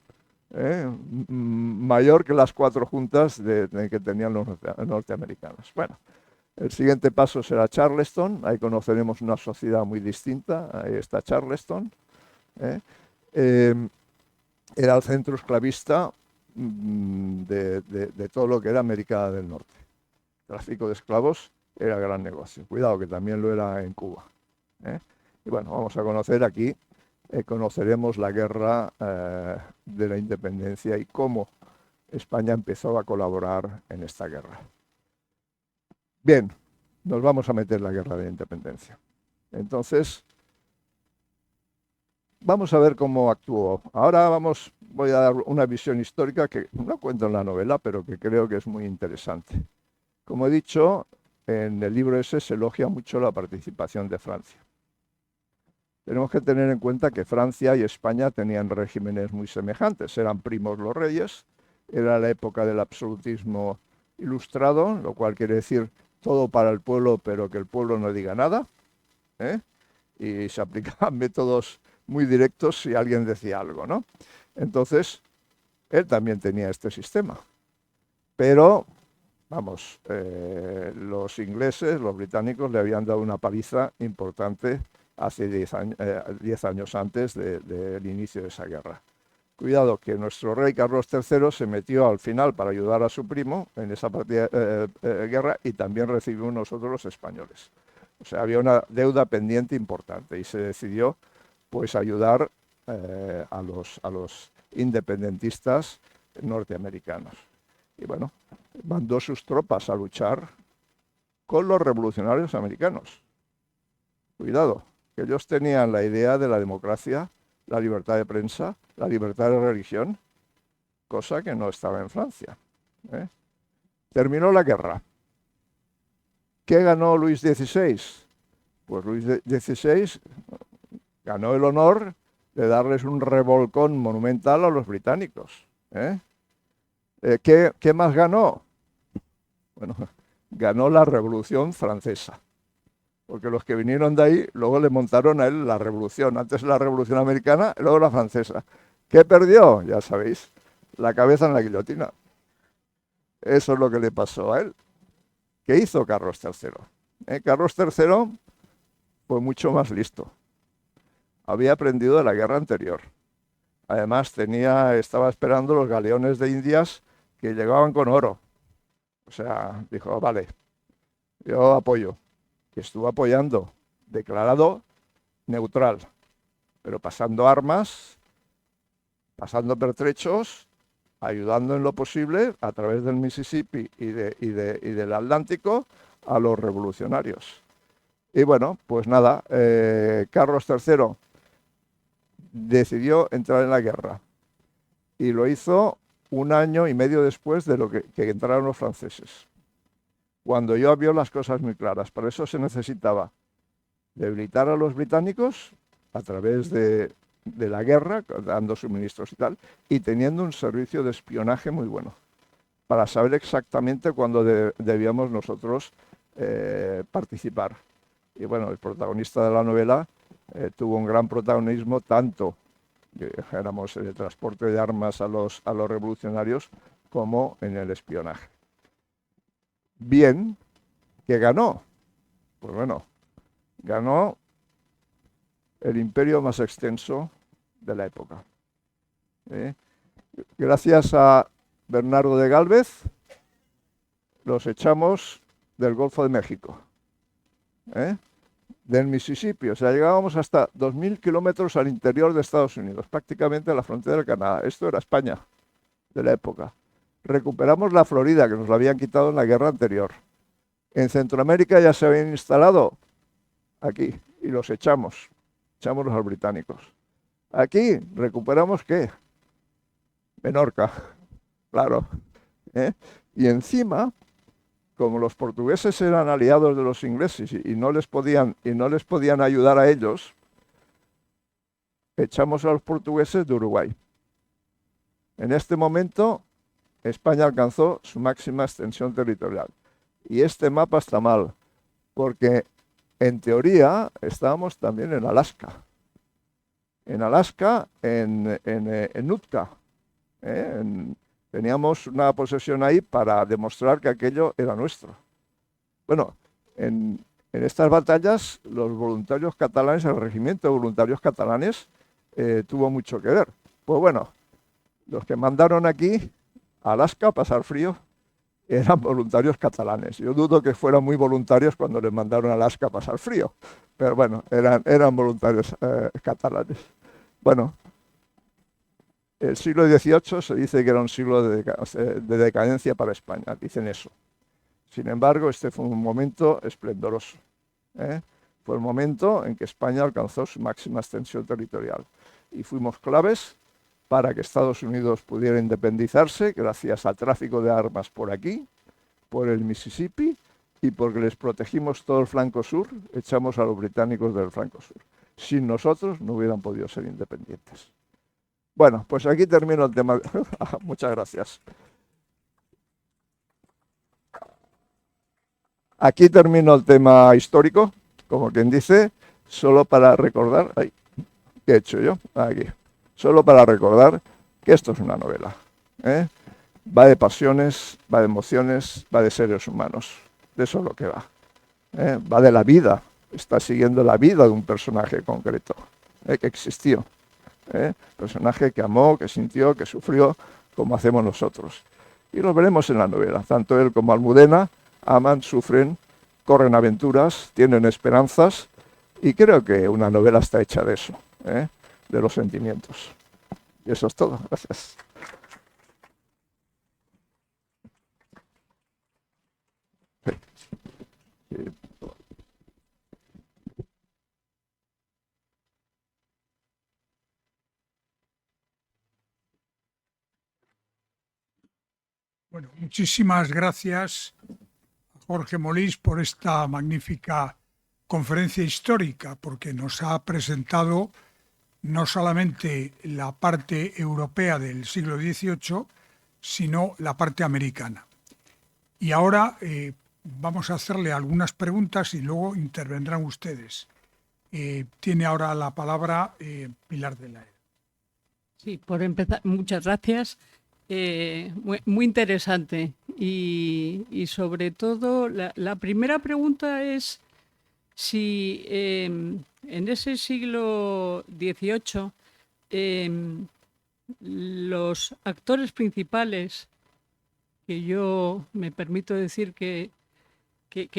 mayor que las 4 juntas que tenían los norteamericanos. Bueno, el siguiente paso será Charleston, ahí conoceremos una sociedad muy distinta, ahí está Charleston. Era el centro esclavista de todo lo que era América del Norte. El tráfico de esclavos era gran negocio. Cuidado, que también lo era en Cuba. Y bueno, vamos a conocer aquí, conoceremos la guerra de la independencia y cómo España empezó a colaborar en esta guerra. Bien, nos vamos a meter en la guerra de la independencia. Entonces, vamos a ver cómo actuó. Ahora voy a dar una visión histórica que no cuento en la novela, pero que creo que es muy interesante. Como he dicho, en el libro ese se elogia mucho la participación de Francia. Tenemos que tener en cuenta que Francia y España tenían regímenes muy semejantes, eran primos los reyes, era la época del absolutismo ilustrado, lo cual quiere decir todo para el pueblo, pero que el pueblo no diga nada, y se aplicaban métodos muy directos si alguien decía algo, ¿no? Entonces, él también tenía este sistema. Pero, vamos, los ingleses, los británicos, le habían dado una paliza importante hace 10 años antes del inicio de esa guerra. Cuidado, que nuestro rey Carlos III se metió al final para ayudar a su primo en esa guerra y también recibimos nosotros los españoles. O sea, había una deuda pendiente importante y se decidió pues ayudar a los independentistas norteamericanos. Y bueno, mandó sus tropas a luchar con los revolucionarios americanos. Cuidado, que ellos tenían la idea de la democracia, la libertad de prensa, la libertad de religión, cosa que no estaba en Francia. Terminó la guerra. ¿Qué ganó Luis XVI? Pues Luis XVI ganó el honor de darles un revolcón monumental a los británicos. ¿Qué más ganó? Bueno, ganó la Revolución Francesa. Porque los que vinieron de ahí, luego le montaron a él la revolución. Antes la Revolución Americana, luego la francesa. ¿Qué perdió? Ya sabéis, la cabeza en la guillotina. Eso es lo que le pasó a él. ¿Qué hizo Carlos III? Carlos III fue mucho más listo. Había aprendido de la guerra anterior. Además, estaba esperando los galeones de Indias que llegaban con oro. O sea, dijo, vale, yo apoyo. Y estuvo apoyando, declarado neutral, pero pasando armas, pasando pertrechos, ayudando en lo posible a través del Mississippi y del Atlántico a los revolucionarios. Y bueno, pues nada, Carlos III decidió entrar en la guerra y lo hizo 1 año y medio después de que entraron los franceses. Cuando yo vio las cosas muy claras. Para eso se necesitaba debilitar a los británicos a través de la guerra, dando suministros y tal, y teniendo un servicio de espionaje muy bueno, para saber exactamente cuándo debíamos nosotros participar. Y bueno, el protagonista de la novela tuvo un gran protagonismo, tanto que éramos en el transporte de armas a los revolucionarios, como en el espionaje. Bien, ¿qué ganó? Pues bueno, ganó el imperio más extenso de la época. Gracias a Bernardo de Gálvez, los echamos del Golfo de México, del Mississippi. O sea, llegábamos hasta 2.000 kilómetros al interior de Estados Unidos, prácticamente a la frontera del Canadá. Esto era España de la época. Recuperamos la Florida, que nos la habían quitado en la guerra anterior. En Centroamérica ya se habían instalado aquí y los echamos a los británicos. Aquí recuperamos, ¿qué? Menorca, claro. Y encima, como los portugueses eran aliados de los ingleses y no les podían ayudar a ellos, echamos a los portugueses de Uruguay. En este momento, España alcanzó su máxima extensión territorial. Y este mapa está mal, porque en teoría estábamos también en Alaska. En Alaska, en Nootka. Teníamos una posesión ahí para demostrar que aquello era nuestro. Bueno, en estas batallas, los voluntarios catalanes, el regimiento de voluntarios catalanes, tuvo mucho que ver. Pues bueno, los que mandaron aquí a Alaska a pasar frío eran voluntarios catalanes. Yo dudo que fueran muy voluntarios cuando les mandaron a Alaska a pasar frío, pero bueno, eran voluntarios catalanes. Bueno, el siglo XVIII se dice que era un siglo de decadencia para España, dicen eso. Sin embargo, este fue un momento esplendoroso. Fue el momento en que España alcanzó su máxima extensión territorial y fuimos claves para que Estados Unidos pudiera independizarse gracias al tráfico de armas por aquí, por el Mississippi, y porque les protegimos todo el flanco sur, echamos a los británicos del flanco sur. Sin nosotros no hubieran podido ser independientes. Bueno, pues aquí termino el tema. Muchas gracias. Aquí termino el tema histórico, como quien dice, solo para recordar... Ay, ¿qué he hecho yo? Aquí. Solo para recordar que esto es una novela. ¿eh? Va de pasiones, va de emociones, va de seres humanos. De eso es lo que va. Va de la vida. Está siguiendo la vida de un personaje concreto, que existió. Personaje que amó, que sintió, que sufrió, como hacemos nosotros. Y lo veremos en la novela. Tanto él como Almudena aman, sufren, corren aventuras, tienen esperanzas, y creo que una novela está hecha de eso, de los sentimientos. Y eso es todo. Gracias. Bueno, muchísimas gracias a Jorge Molís por esta magnífica conferencia histórica, porque nos ha presentado no solamente la parte europea del siglo XVIII, sino la parte americana. Y ahora vamos a hacerle algunas preguntas y luego intervendrán ustedes. Tiene ahora la palabra Pilar de la Era. Sí, por empezar, muchas gracias. Muy interesante. Y sobre todo, la primera pregunta es si en ese siglo XVIII los actores principales, que yo me permito decir que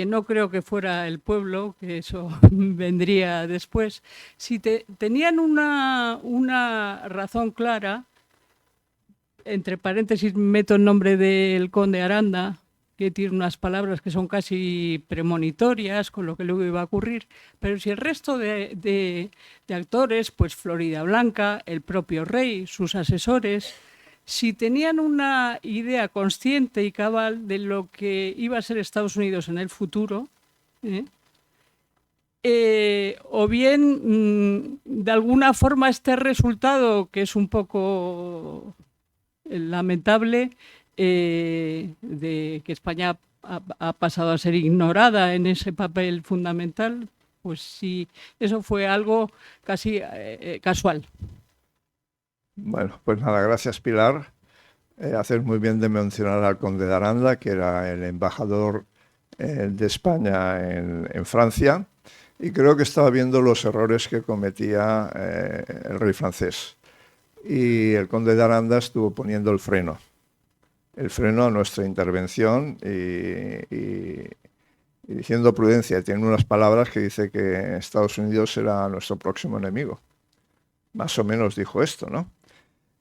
no creo que fuera el pueblo, que eso vendría después, si tenían una razón clara, entre paréntesis meto el nombre del conde Aranda, que tiene unas palabras que son casi premonitorias con lo que luego iba a ocurrir, pero si el resto de actores, pues Florida Blanca, el propio rey, sus asesores, si tenían una idea consciente y cabal de lo que iba a ser Estados Unidos en el futuro, o bien de alguna forma este resultado, que es un poco lamentable, de que España ha pasado a ser ignorada en ese papel fundamental, pues sí, eso fue algo casi casual. Bueno, pues nada, gracias Pilar. Haces muy bien de mencionar al conde de Aranda, que era el embajador de España en Francia, y creo que estaba viendo los errores que cometía el rey francés. Y el conde de Aranda estuvo poniendo el freno a nuestra intervención y diciendo prudencia. Tiene unas palabras que dice que Estados Unidos era nuestro próximo enemigo. Más o menos dijo esto, ¿no?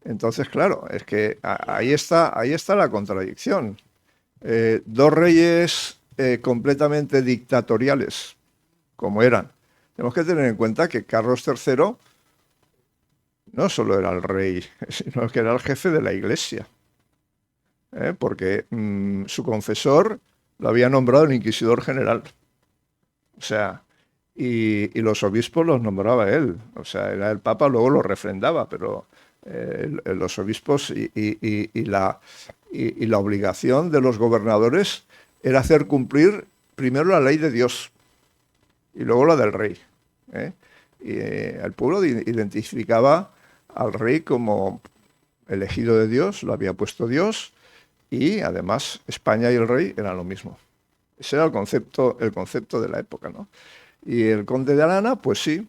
Entonces, claro, es que ahí está la contradicción. Dos reyes completamente dictatoriales, como eran. Tenemos que tener en cuenta que Carlos III no solo era el rey, sino que era el jefe de la Iglesia. Porque su confesor lo había nombrado el inquisidor general. O sea, y los obispos los nombraba él. O sea, era el Papa, luego lo refrendaba, pero los obispos y la obligación de los gobernadores era hacer cumplir primero la ley de Dios y luego la del rey. Y el pueblo identificaba al rey como elegido de Dios, lo había puesto Dios, y además España y el rey eran lo mismo. Ese era el concepto de la época, ¿no? Y el conde de Arana, pues sí,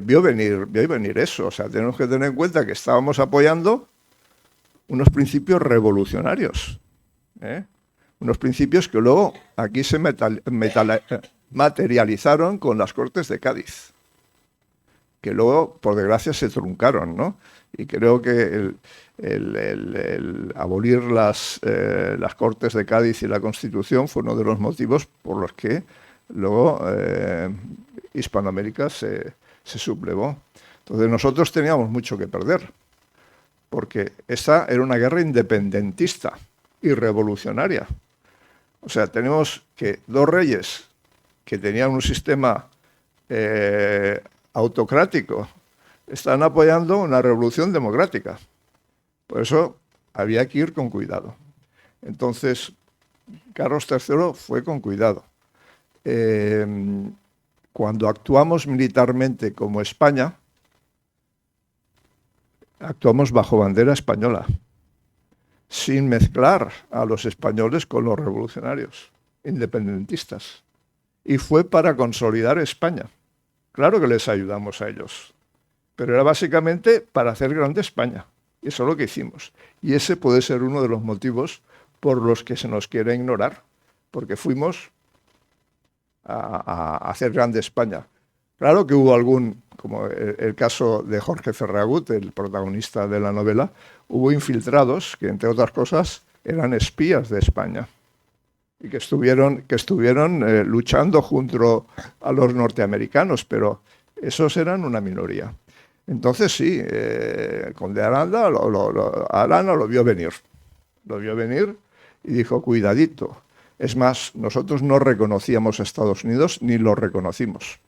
vio venir eso. O sea, tenemos que tener en cuenta que estábamos apoyando unos principios revolucionarios, unos principios que luego aquí se materializaron con las Cortes de Cádiz, que luego, por desgracia, se truncaron, ¿no? Y creo que el abolir las Cortes de Cádiz y la Constitución fue uno de los motivos por los que luego Hispanoamérica se sublevó. Entonces nosotros teníamos mucho que perder, porque esa era una guerra independentista y revolucionaria. O sea, tenemos que dos reyes que tenían un sistema autocrático están apoyando una revolución democrática. Por eso había que ir con cuidado. Entonces, Carlos III fue con cuidado. Cuando actuamos militarmente como España, actuamos bajo bandera española. sin mezclar a los españoles con los revolucionarios independentistas. Y fue para consolidar España. Claro que les ayudamos a ellos, pero era básicamente para hacer grande España. Y eso es lo que hicimos. Y ese puede ser uno de los motivos por los que se nos quiere ignorar, porque fuimos a hacer grande España. Claro que hubo algún, como el caso de Jorge Ferragut, el protagonista de la novela, hubo infiltrados que, entre otras cosas, eran espías de España y que estuvieron luchando junto a los norteamericanos, pero esos eran una minoría. Entonces sí, el conde Arana lo vio venir. Lo vio venir y dijo, cuidadito. Es más, nosotros no reconocíamos a Estados Unidos ni lo reconocimos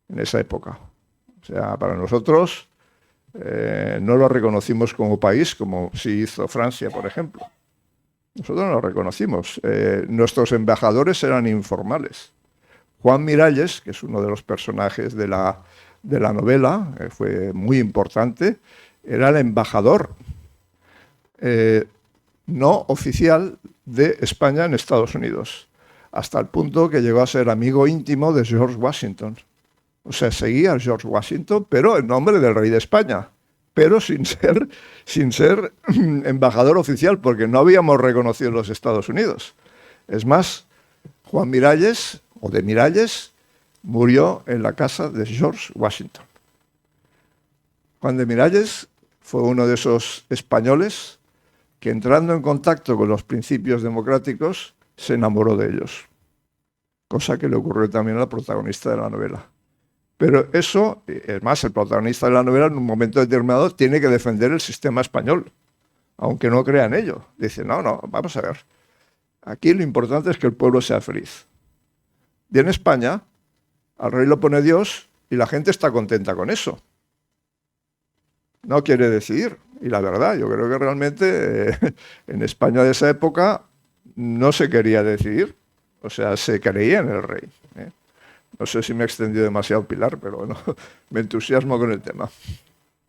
en esa época. O sea, para nosotros no lo reconocimos como país, como sí hizo Francia, por ejemplo. Nosotros no lo reconocimos. Nuestros embajadores eran informales. Juan Miralles, que es uno de los personajes de la novela, fue muy importante, era el embajador no oficial de España en Estados Unidos, hasta el punto que llegó a ser amigo íntimo de George Washington. O sea, seguía a George Washington, pero en nombre del rey de España, pero sin ser embajador oficial, porque no habíamos reconocido los Estados Unidos. Es más, Juan Miralles, o de Miralles, murió en la casa de George Washington. Juan de Miralles fue uno de esos españoles que, entrando en contacto con los principios democráticos, se enamoró de ellos. Cosa que le ocurrió también al protagonista de la novela. Pero eso, es más, el protagonista de la novela en un momento determinado tiene que defender el sistema español, aunque no crea en ello. Dice, no, vamos a ver. Aquí lo importante es que el pueblo sea feliz. Y en España, al rey lo pone Dios y la gente está contenta con eso. No quiere decidir. Y la verdad, yo creo que realmente en España de esa época no se quería decidir. O sea, se creía en el rey. No sé si me he extendido demasiado, Pilar, pero bueno, me entusiasmo con el tema.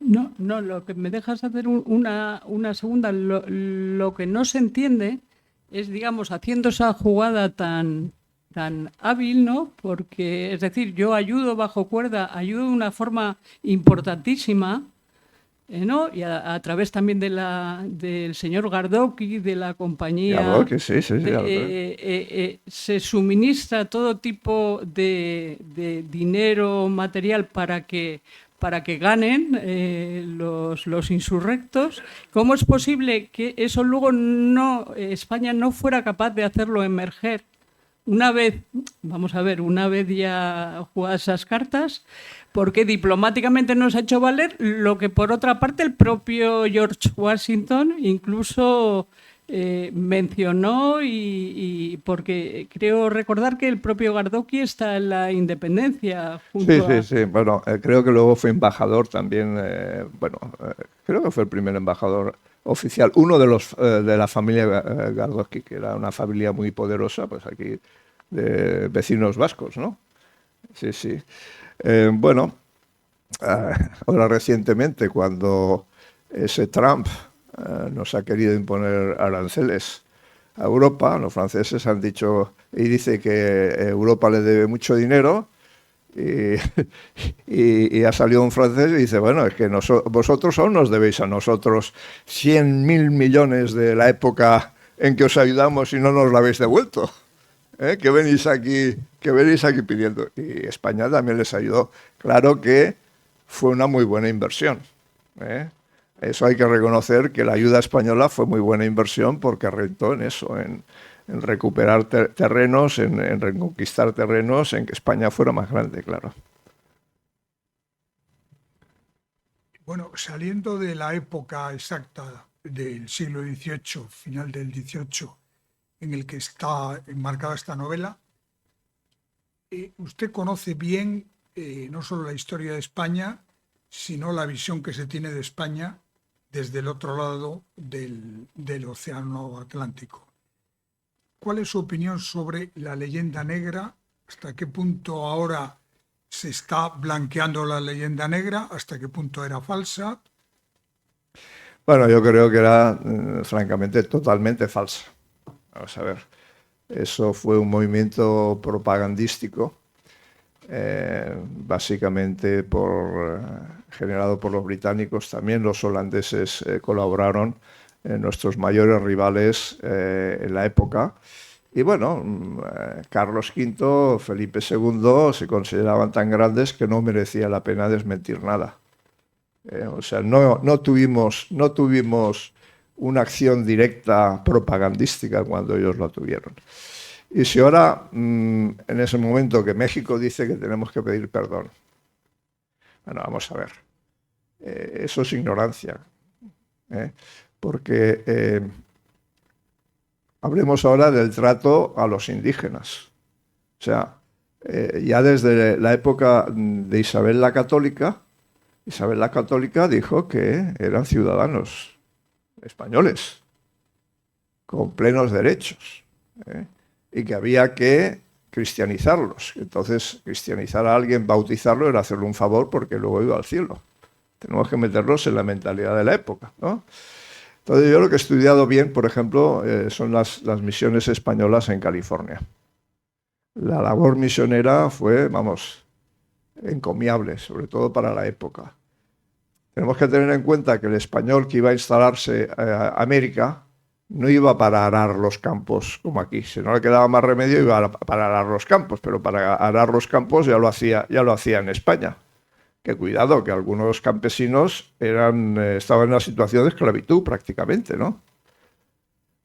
No, lo que me dejas hacer una segunda, lo que no se entiende es, digamos, haciendo esa jugada tan hábil, ¿no? Porque, es decir, yo ayudo bajo cuerda, ayudo de una forma importantísima, ¿no? Y a través también del señor Gardoqui, de la compañía, Gardoqui, sí. se suministra todo tipo de dinero material para que ganen los insurrectos. ¿Cómo es posible que eso luego España no fuera capaz de hacerlo emerger? Una vez ya jugadas esas cartas, porque diplomáticamente no se ha hecho valer lo que, por otra parte, el propio George Washington incluso mencionó, y porque creo recordar que el propio Gardoqui está en la independencia. Sí. Bueno, creo que luego fue embajador también. Creo que fue el primer embajador oficial, uno de los de la familia Gardoqui, que era una familia muy poderosa, pues aquí de vecinos vascos, ¿no? Sí. Ahora recientemente, cuando ese Trump nos ha querido imponer aranceles a Europa, los franceses han dicho, y dice que Europa le debe mucho dinero, y ha salido un francés y dice, bueno, es que vosotros aún nos debéis a nosotros 100.000 millones de la época en que os ayudamos y no nos lo habéis devuelto. Que venís aquí pidiendo. Y España también les ayudó. Claro que fue una muy buena inversión. Eso hay que reconocer, que la ayuda española fue muy buena inversión, porque rentó en eso, en recuperar terrenos, en reconquistar terrenos, en que España fuera más grande, claro. Bueno, saliendo de la época exacta del siglo XVIII, final del XVIII, en el que está enmarcada esta novela, usted conoce bien no solo la historia de España, sino la visión que se tiene de España desde el otro lado del Océano Atlántico. ¿Cuál es su opinión sobre la leyenda negra? ¿Hasta qué punto ahora se está blanqueando la leyenda negra? ¿Hasta qué punto era falsa? Bueno, yo creo que era, francamente, totalmente falsa. Vamos a ver. Eso fue un movimiento propagandístico, básicamente generado por los británicos. También los holandeses colaboraron, nuestros mayores rivales en la época. Y bueno, Carlos V, Felipe II se consideraban tan grandes que no merecía la pena desmentir nada. O sea, no tuvimos una acción directa propagandística cuando ellos lo tuvieron. Y si ahora, en ese momento que México dice que tenemos que pedir perdón, bueno, vamos a ver, eso es ignorancia, porque hablemos ahora del trato a los indígenas. O sea, ya desde la época de Isabel la Católica dijo que eran ciudadanos españoles, con plenos derechos, y que había que cristianizarlos. Entonces, cristianizar a alguien, bautizarlo, era hacerle un favor porque luego iba al cielo. Tenemos que meternos en la mentalidad de la época, ¿no? Entonces, yo lo que he estudiado bien, por ejemplo, son las misiones españolas en California. La labor misionera fue, vamos, encomiable, sobre todo para la época. Tenemos que tener en cuenta que el español que iba a instalarse a América no iba para arar los campos como aquí. Si no le quedaba más remedio, iba para arar los campos, pero para arar los campos ya lo hacía en España. Que cuidado, que algunos campesinos estaban en una situación de esclavitud prácticamente, ¿no?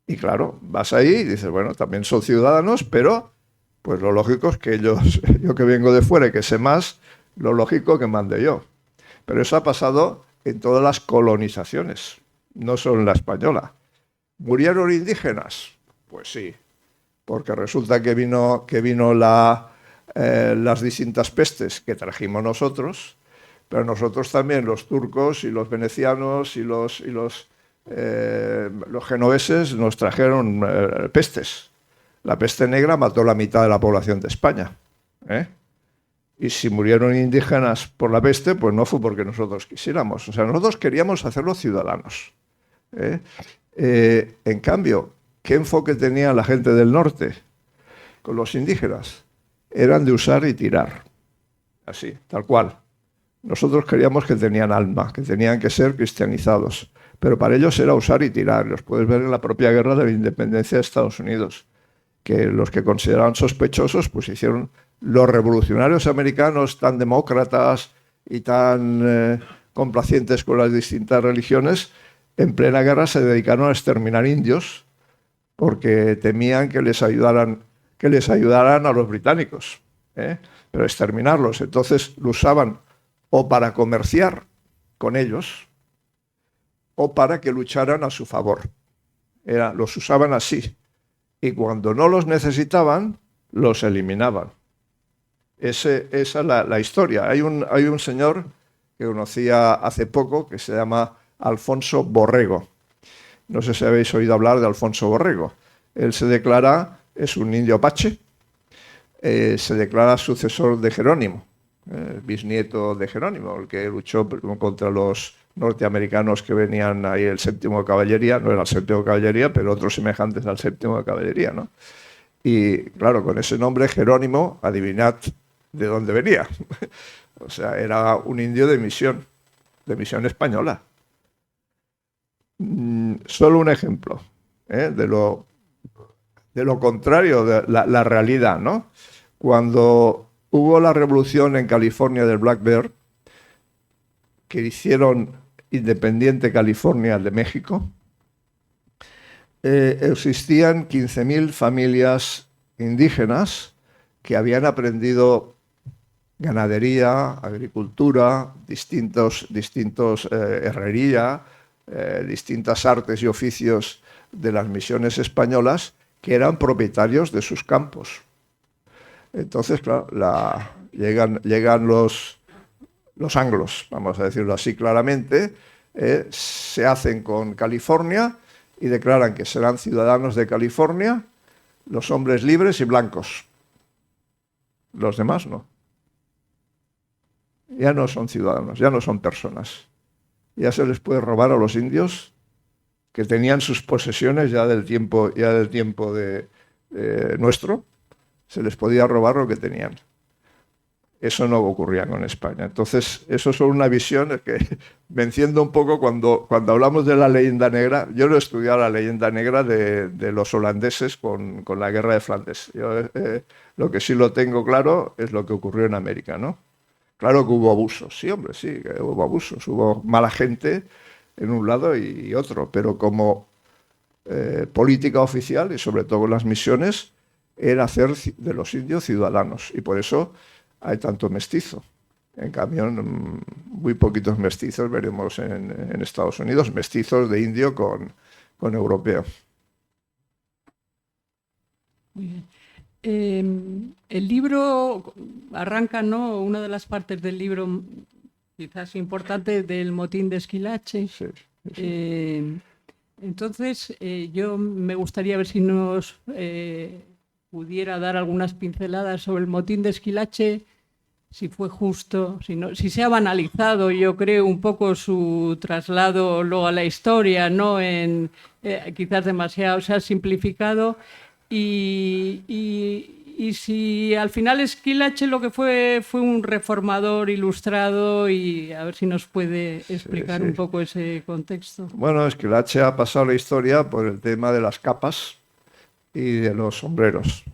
Y claro, vas ahí y dices, bueno, también son ciudadanos, pero pues lo lógico es que yo que vengo de fuera y que sé más, lo lógico que mande yo. Pero eso ha pasado en todas las colonizaciones, no solo en la española. ¿Murieron indígenas? Pues sí, porque resulta que vino las distintas pestes que trajimos nosotros, pero nosotros también, los turcos y los venecianos y los genoveses nos trajeron pestes. La peste negra mató la mitad de la población de España, Y si murieron indígenas por la peste, pues no fue porque nosotros quisiéramos. O sea, nosotros queríamos hacerlos ciudadanos. En cambio, ¿qué enfoque tenía la gente del norte con los indígenas? Eran de usar y tirar. Así, tal cual. Nosotros queríamos que tenían alma, que tenían que ser cristianizados. Pero para ellos era usar y tirar. Los puedes ver en la propia guerra de la independencia de Estados Unidos, que los que consideraban sospechosos, pues hicieron los revolucionarios americanos tan demócratas y tan complacientes con las distintas religiones. En plena guerra se dedicaron a exterminar indios porque temían que les ayudaran a los británicos, pero exterminarlos. Entonces lo usaban o para comerciar con ellos o para que lucharan a su favor. Los usaban así. Y cuando no los necesitaban, los eliminaban. Esa es la historia. Hay un señor que conocía hace poco que se llama Alfonso Borrego. No sé si habéis oído hablar de Alfonso Borrego. Él se declara, es un indio apache, se declara sucesor de Jerónimo, bisnieto de Jerónimo, el que luchó contra los norteamericanos que venían ahí, el séptimo de caballería. No era el séptimo de caballería, pero otros semejantes al séptimo de caballería, ¿no? Y claro, con ese nombre Jerónimo, adivinad de dónde venía. O sea, era un indio de misión española. Solo un ejemplo de lo contrario de la realidad, ¿no? Cuando hubo la revolución en California del Black Bear, que hicieron independiente California de México, existían 15.000 familias indígenas que habían aprendido ganadería, agricultura, distintos herrería, distintas artes y oficios de las misiones españolas, que eran propietarios de sus campos. Entonces, claro, llegan los anglos, vamos a decirlo así claramente, se hacen con California y declaran que serán ciudadanos de California los hombres libres y blancos. Los demás no. Ya no son ciudadanos, ya no son personas. ya se les puede robar a los indios que tenían sus posesiones ya del tiempo de nuestro, se les podía robar lo que tenían. Eso no ocurría con España. Entonces, eso es una visión que me enciendo un poco cuando hablamos de la leyenda negra. Yo no he estudiado la leyenda negra de los holandeses con la guerra de Flandes. Yo, lo que sí lo tengo claro es lo que ocurrió en América, ¿no? Claro que hubo abusos, sí, hombre, sí, que hubo abusos, hubo mala gente en un lado y otro, pero como política oficial y sobre todo las misiones era hacer de los indios ciudadanos y por eso hay tanto mestizo. En cambio, muy poquitos mestizos veremos en Estados Unidos, mestizos de indio con europeo. Muy bien. El libro arranca, ¿no? Una de las partes del libro quizás importante del motín de Esquilache. Sí, sí. Entonces, yo me gustaría ver si nos pudiera dar algunas pinceladas sobre el motín de Esquilache, si fue justo, si se ha banalizado, yo creo, un poco su traslado luego a la historia, ¿no? Quizás demasiado se ha simplificado. Y si al final Esquilache lo que fue un reformador ilustrado, y a ver si nos puede explicar un poco ese contexto. Bueno, Esquilache ha pasado la historia por el tema de las capas y de los sombreros,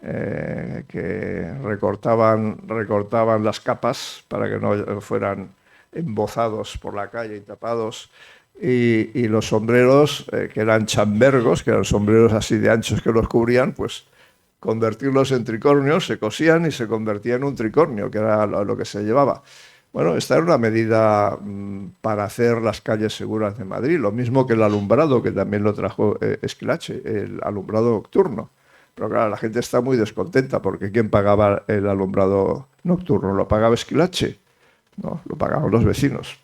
que recortaban las capas para que no fueran embozados por la calle y tapados. Y los sombreros, que eran chambergos, que eran sombreros así de anchos que los cubrían, pues convertirlos en tricornios, se cosían y se convertía en un tricornio, que era lo que se llevaba. Bueno, esta era una medida para hacer las calles seguras de Madrid, lo mismo que el alumbrado, que también lo trajo Esquilache, el alumbrado nocturno. Pero claro, la gente está muy descontenta, porque ¿quién pagaba el alumbrado nocturno? ¿Lo pagaba Esquilache? No, lo pagaban los vecinos.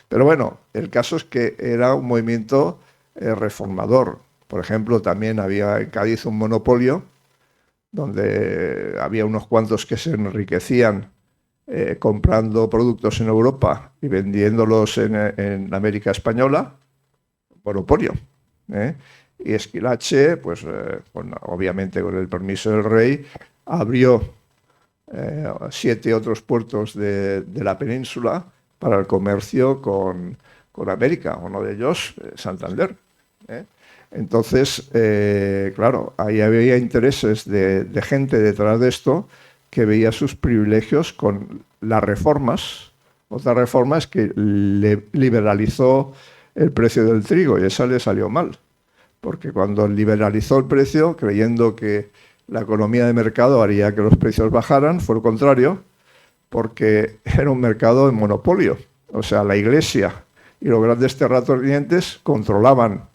Pero bueno, el caso es que era un movimiento reformador. Por ejemplo, también había en Cádiz un monopolio donde había unos cuantos que se enriquecían comprando productos en Europa y vendiéndolos en América Española. Monopolio. Y Esquilache, pues obviamente con el permiso del rey, abrió 7 otros puertos de la península para el comercio con América, uno de ellos Santander. Entonces, claro, ahí había intereses de gente detrás de esto que veía sus privilegios con las reformas. Otra reforma es que liberalizó el precio del trigo y esa le salió mal, porque cuando liberalizó el precio, creyendo que la economía de mercado haría que los precios bajaran, fue lo contrario, porque era un mercado en monopolio. O sea, la Iglesia y los grandes terratenientes controlaban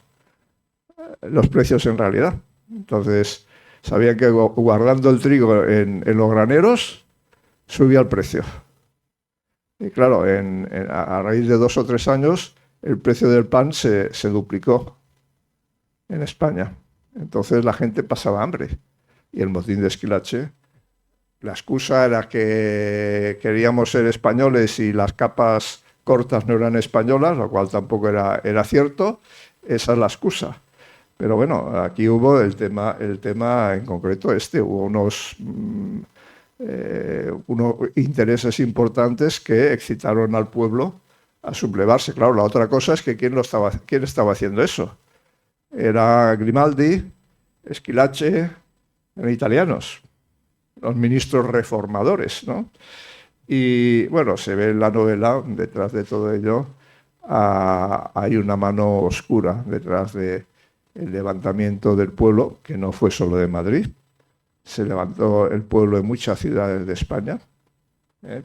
los precios en realidad. Entonces, sabían que guardando el trigo en los graneros, subía el precio. Y claro, a raíz de 2 o 3 años, el precio del pan se duplicó en España. Entonces la gente pasaba hambre. Y el motín de Esquilache, la excusa era que queríamos ser españoles y las capas cortas no eran españolas, lo cual tampoco era cierto. Esa es la excusa. Pero bueno, aquí hubo el tema en concreto hubo unos intereses importantes que excitaron al pueblo a sublevarse. Claro, la otra cosa es que ¿quién estaba haciendo eso? Era Grimaldi, Esquilache, eran italianos, los ministros reformadores, ¿no? Y bueno, se ve en la novela, detrás de todo ello, hay una mano oscura detrás del levantamiento del pueblo, que no fue solo de Madrid. Se levantó el pueblo en muchas ciudades de España,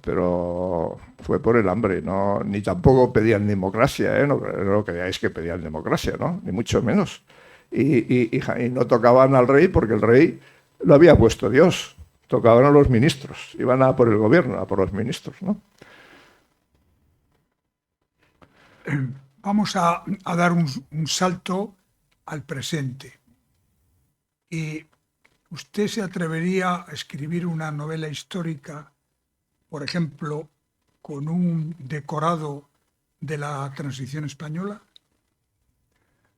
pero fue por el hambre, ¿no? Ni tampoco pedían democracia, no creáis que pedían democracia, ¿no? Ni mucho menos. Y no tocaban al rey porque el rey lo había puesto Dios, tocaban a los ministros, iban a por el gobierno, a por los ministros, ¿no? Vamos a dar un salto al presente. Y ¿usted se atrevería a escribir una novela histórica, por ejemplo, con un decorado de la transición española?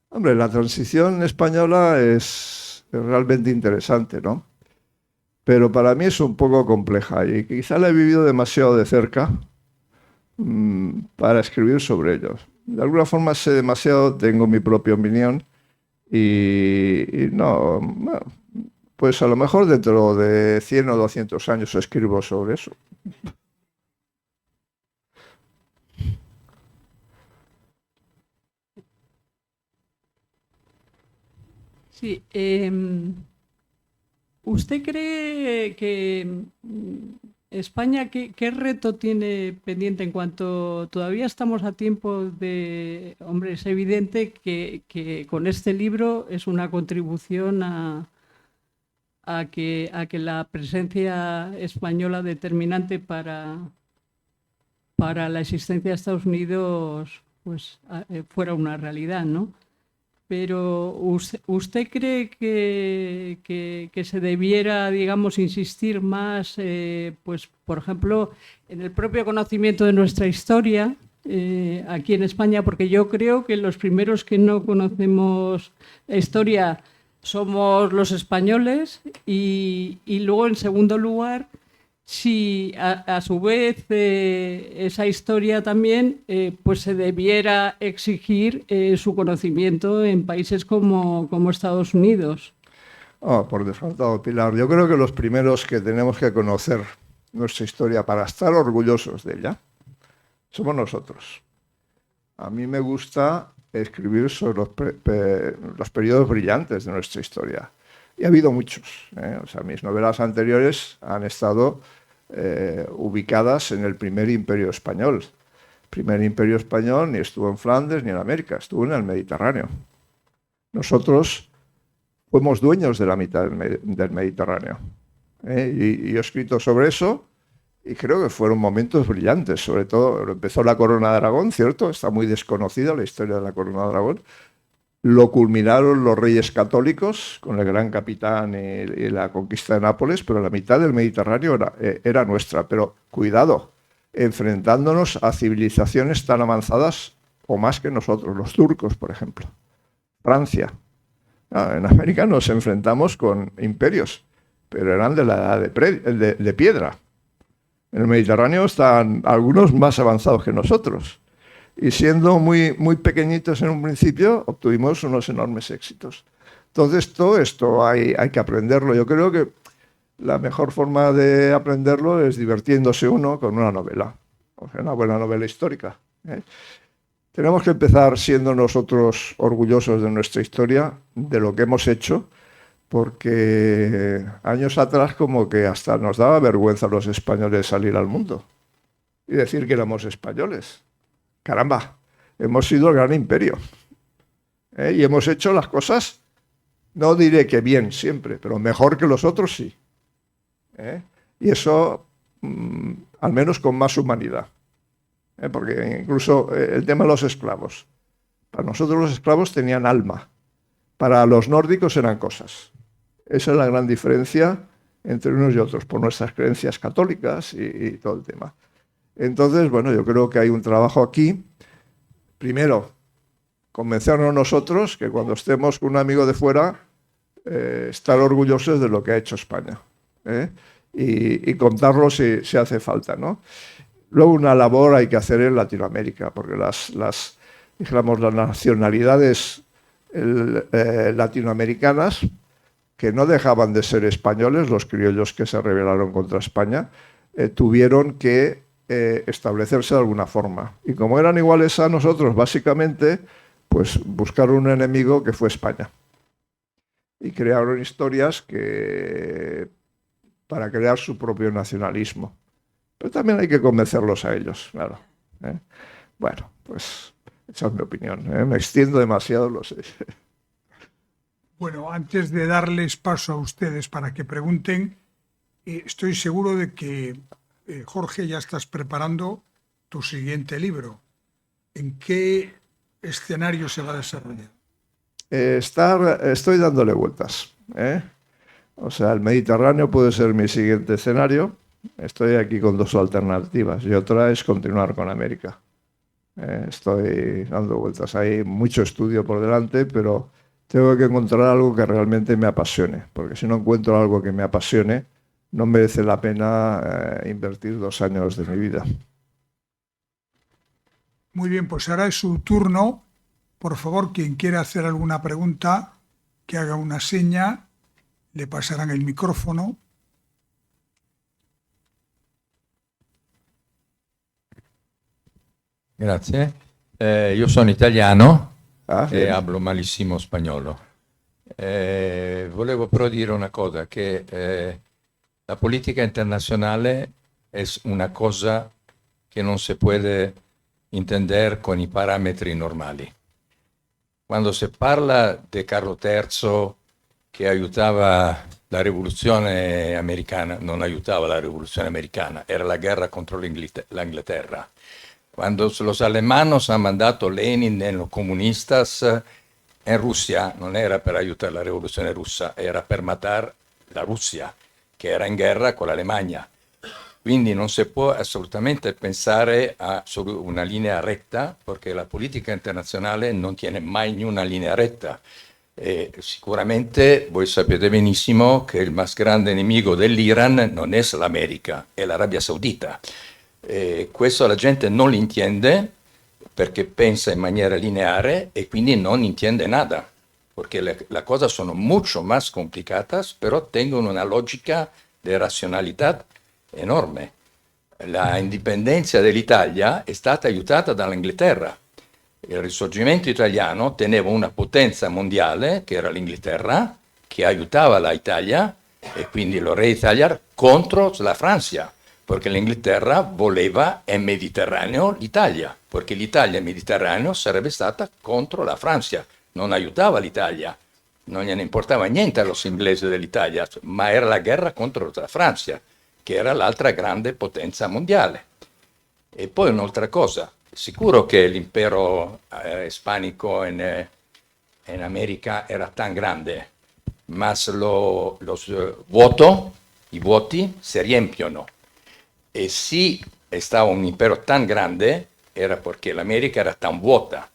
Hombre, la transición española es realmente interesante, ¿no? Pero para mí es un poco compleja y quizá la he vivido demasiado de cerca para escribir sobre ellos. De alguna forma sé demasiado, tengo mi propia opinión y no, bueno, pues a lo mejor dentro de 100 o 200 años escribo sobre eso. Sí, ¿usted cree que España, qué reto tiene pendiente en cuanto todavía estamos a tiempo de, hombre, es evidente que con este libro es una contribución a que la presencia española determinante para la existencia de Estados Unidos pues, fuera una realidad, ¿no? Pero ¿usted cree que se debiera, digamos, insistir más, pues, por ejemplo, en el propio conocimiento de nuestra historia aquí en España? Porque yo creo que los primeros que no conocemos la historia somos los españoles y luego, en segundo lugar, si a su vez esa historia también pues se debiera exigir su conocimiento en países como Estados Unidos. Oh, por descontado, Pilar. Yo creo que los primeros que tenemos que conocer nuestra historia para estar orgullosos de ella somos nosotros. A mí me gusta escribir sobre los periodos brillantes de nuestra historia. Y ha habido muchos. O sea, mis novelas anteriores han estado ubicadas en el primer imperio español. El primer imperio español ni estuvo en Flandes ni en América, estuvo en el Mediterráneo. Nosotros fuimos dueños de la mitad del Mediterráneo. Y yo he escrito sobre eso y creo que fueron momentos brillantes. Sobre todo empezó la Corona de Aragón, ¿cierto? Está muy desconocida la historia de la Corona de Aragón. Lo culminaron los reyes católicos con el gran capitán y la conquista de Nápoles, pero la mitad del Mediterráneo era nuestra. Pero cuidado, enfrentándonos a civilizaciones tan avanzadas o más que nosotros, los turcos, por ejemplo, Francia. En América nos enfrentamos con imperios, pero eran de la edad de piedra. En el Mediterráneo están algunos más avanzados que nosotros. Y siendo muy, muy pequeñitos en un principio, obtuvimos unos enormes éxitos. Entonces, todo esto hay que aprenderlo. Yo creo que la mejor forma de aprenderlo es divirtiéndose uno con una novela, o sea, una buena novela histórica. Tenemos que empezar siendo nosotros orgullosos de nuestra historia, de lo que hemos hecho, porque años atrás como que hasta nos daba vergüenza a los españoles salir al mundo y decir que éramos españoles. Caramba, hemos sido el gran imperio. Y hemos hecho las cosas, no diré que bien siempre, pero mejor que los otros sí. Y eso, al menos con más humanidad. Porque incluso el tema de los esclavos. Para nosotros los esclavos tenían alma. Para los nórdicos eran cosas. Esa es la gran diferencia entre unos y otros, por nuestras creencias católicas y todo el tema. Entonces, bueno, yo creo que hay un trabajo aquí. Primero, convencernos nosotros que cuando estemos con un amigo de fuera, estar orgullosos de lo que ha hecho España. Y contarlo si hace falta, ¿no? Luego una labor hay que hacer en Latinoamérica, porque las nacionalidades latinoamericanas, que no dejaban de ser españoles, los criollos que se rebelaron contra España, tuvieron que establecerse de alguna forma. Y como eran iguales a nosotros, básicamente, pues buscaron un enemigo que fue España. Y crearon historias para crear su propio nacionalismo. Pero también hay que convencerlos a ellos, claro. Bueno, pues esa es mi opinión. Me extiendo demasiado, lo sé. Bueno, antes de darles paso a ustedes para que pregunten, estoy seguro de que, Jorge, ya estás preparando tu siguiente libro. ¿En qué escenario se va a desarrollar? Estoy dándole vueltas. O sea, el Mediterráneo puede ser mi siguiente escenario. Estoy aquí con dos alternativas y otra es continuar con América. Estoy dando vueltas. Hay mucho estudio por delante, pero tengo que encontrar algo que realmente me apasione, porque si no encuentro algo que me apasione, no merece la pena invertir 2 años de mi vida. Muy bien, pues ahora es su turno. Por favor, quien quiera hacer alguna pregunta, que haga una seña, le pasarán el micrófono. Grazie. Io sono italiano Ah, e bien. hablo malissimo spagnolo. Volevo però dire una cosa, che la politica internazionale es una cosa che non si puede entender con i parametri normali. Quando si parla di Carlo III che aiutava la rivoluzione americana, non aiutava la rivoluzione americana, era la guerra contro l'Inghilterra. Cuando los alemanes han mandato Lenin e los comunistas en Rusia, non era per aiutare la rivoluzione russa, era per matar la Russia, che era in guerra con l'Alemagna. Quindi non si può assolutamente pensare a una linea retta, perché la politica internazionale non tiene mai una linea retta. E sicuramente voi sapete benissimo che il más grande nemico dell'Iran non è l'America, è l'Arabia Saudita. Questo la gente non lo intende perché pensa in maniera lineare e quindi non intende nada, perché le cose sono mucho más complicadas, però tengono una logica di razionalità enorme. La indipendenza dell'Italia è stata aiutata dall'Inghilterra. Il risorgimento italiano teneva una potenza mondiale, che era l'Inghilterra, che aiutava l'Italia e quindi lo re Italia contro la Francia, perché l'Inghilterra voleva il Mediterraneo l'Italia, perché l'Italia Mediterraneo sarebbe stata contro la Francia, non aiutava l'Italia, non gliene importava niente allo inglesi dell'Italia, ma era la guerra contro la Francia, che era l'altra grande potenza mondiale. E poi un'altra cosa, sicuro che l'impero ispanico in America era tan grande, ma i vuoti si riempiono. E se stava un impero tan grande era perché l'America era tan vuota.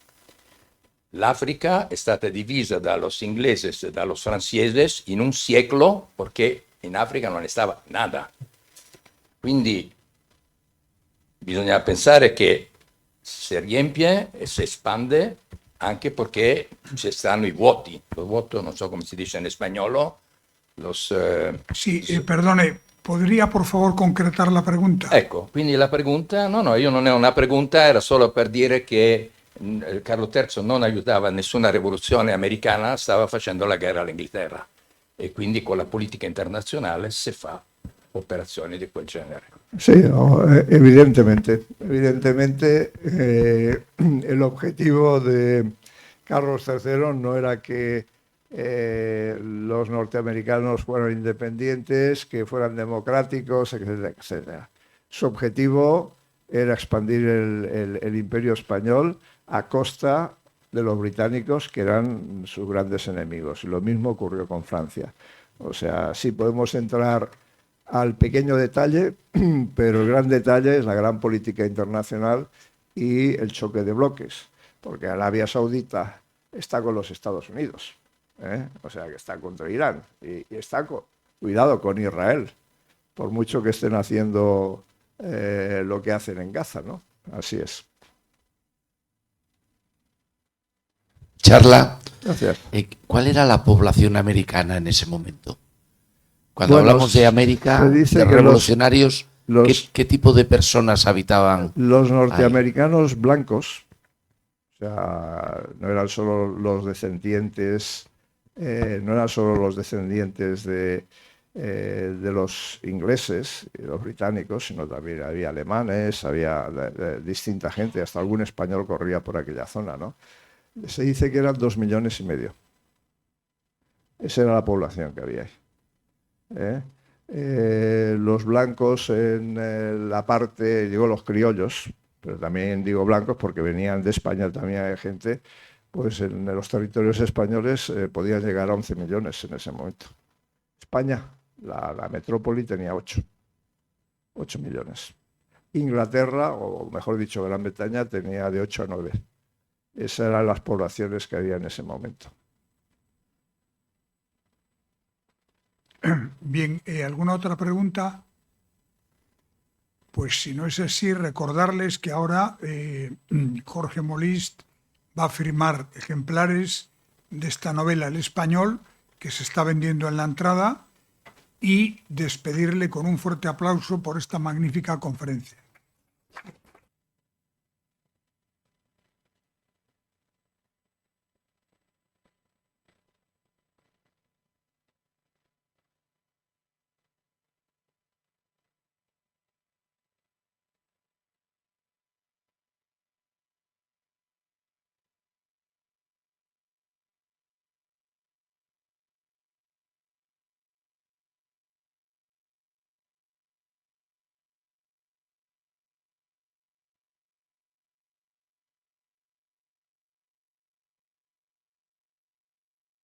L'Africa è stata divisa dagli inglesi e dagli francesi in un secolo perché in Africa non ne stava nada. Quindi bisogna pensare che si riempie e si espande anche perché ci stanno i vuoti. Lo vuoto non so come si dice in spagnolo. Sí, perdone, ¿podría por favor concretar la pregunta? Ecco, quindi la pregunta, no, io non è una pregunta, era solo per dire che Carlo III non aiutava nessuna rivoluzione americana, stava facendo la guerra all'Inghilterra e quindi con la politica internazionale si fa operazioni di quel genere. Sí, no, evidentemente el objetivo de Carlos III no era que los norteamericanos fueran independientes, que fueran democráticos, etcétera, etcétera. Su objetivo era expandir el imperio español a costa de los británicos, que eran sus grandes enemigos. Y lo mismo ocurrió con Francia. O sea, sí podemos entrar al pequeño detalle, pero el gran detalle es la gran política internacional y el choque de bloques, porque Arabia Saudita está con los Estados Unidos, o sea que está contra Irán y está, cuidado, con Israel, por mucho que estén haciendo lo que hacen en Gaza, ¿no? Así es. Charla, Gracias. ¿cuál era la población americana en ese momento? Cuando Bueno, hablamos de América, se dice de que revolucionarios, los- ¿qué tipo de personas habitaban? Los norteamericanos blancos, o sea, no eran solo los descendientes, de los ingleses y los británicos, sino también había alemanes, había distinta gente, hasta algún español corría por aquella zona, ¿no? Se dice que eran 2,5 millones. Esa era la población que había ahí. Los blancos en la parte, digo los criollos, pero también digo blancos porque venían de España, también hay gente, pues en los territorios españoles podían llegar a 11 millones en ese momento. España, la metrópoli tenía 8. 8 millones. Inglaterra, o mejor dicho, Gran Bretaña, tenía de 8 a 9. Esas eran las poblaciones que había en ese momento. Bien, ¿alguna otra pregunta? Pues si no es así, recordarles que ahora Jorge Molist va a firmar ejemplares de esta novela El Español, que se está vendiendo en la entrada, y despedirle con un fuerte aplauso por esta magnífica conferencia.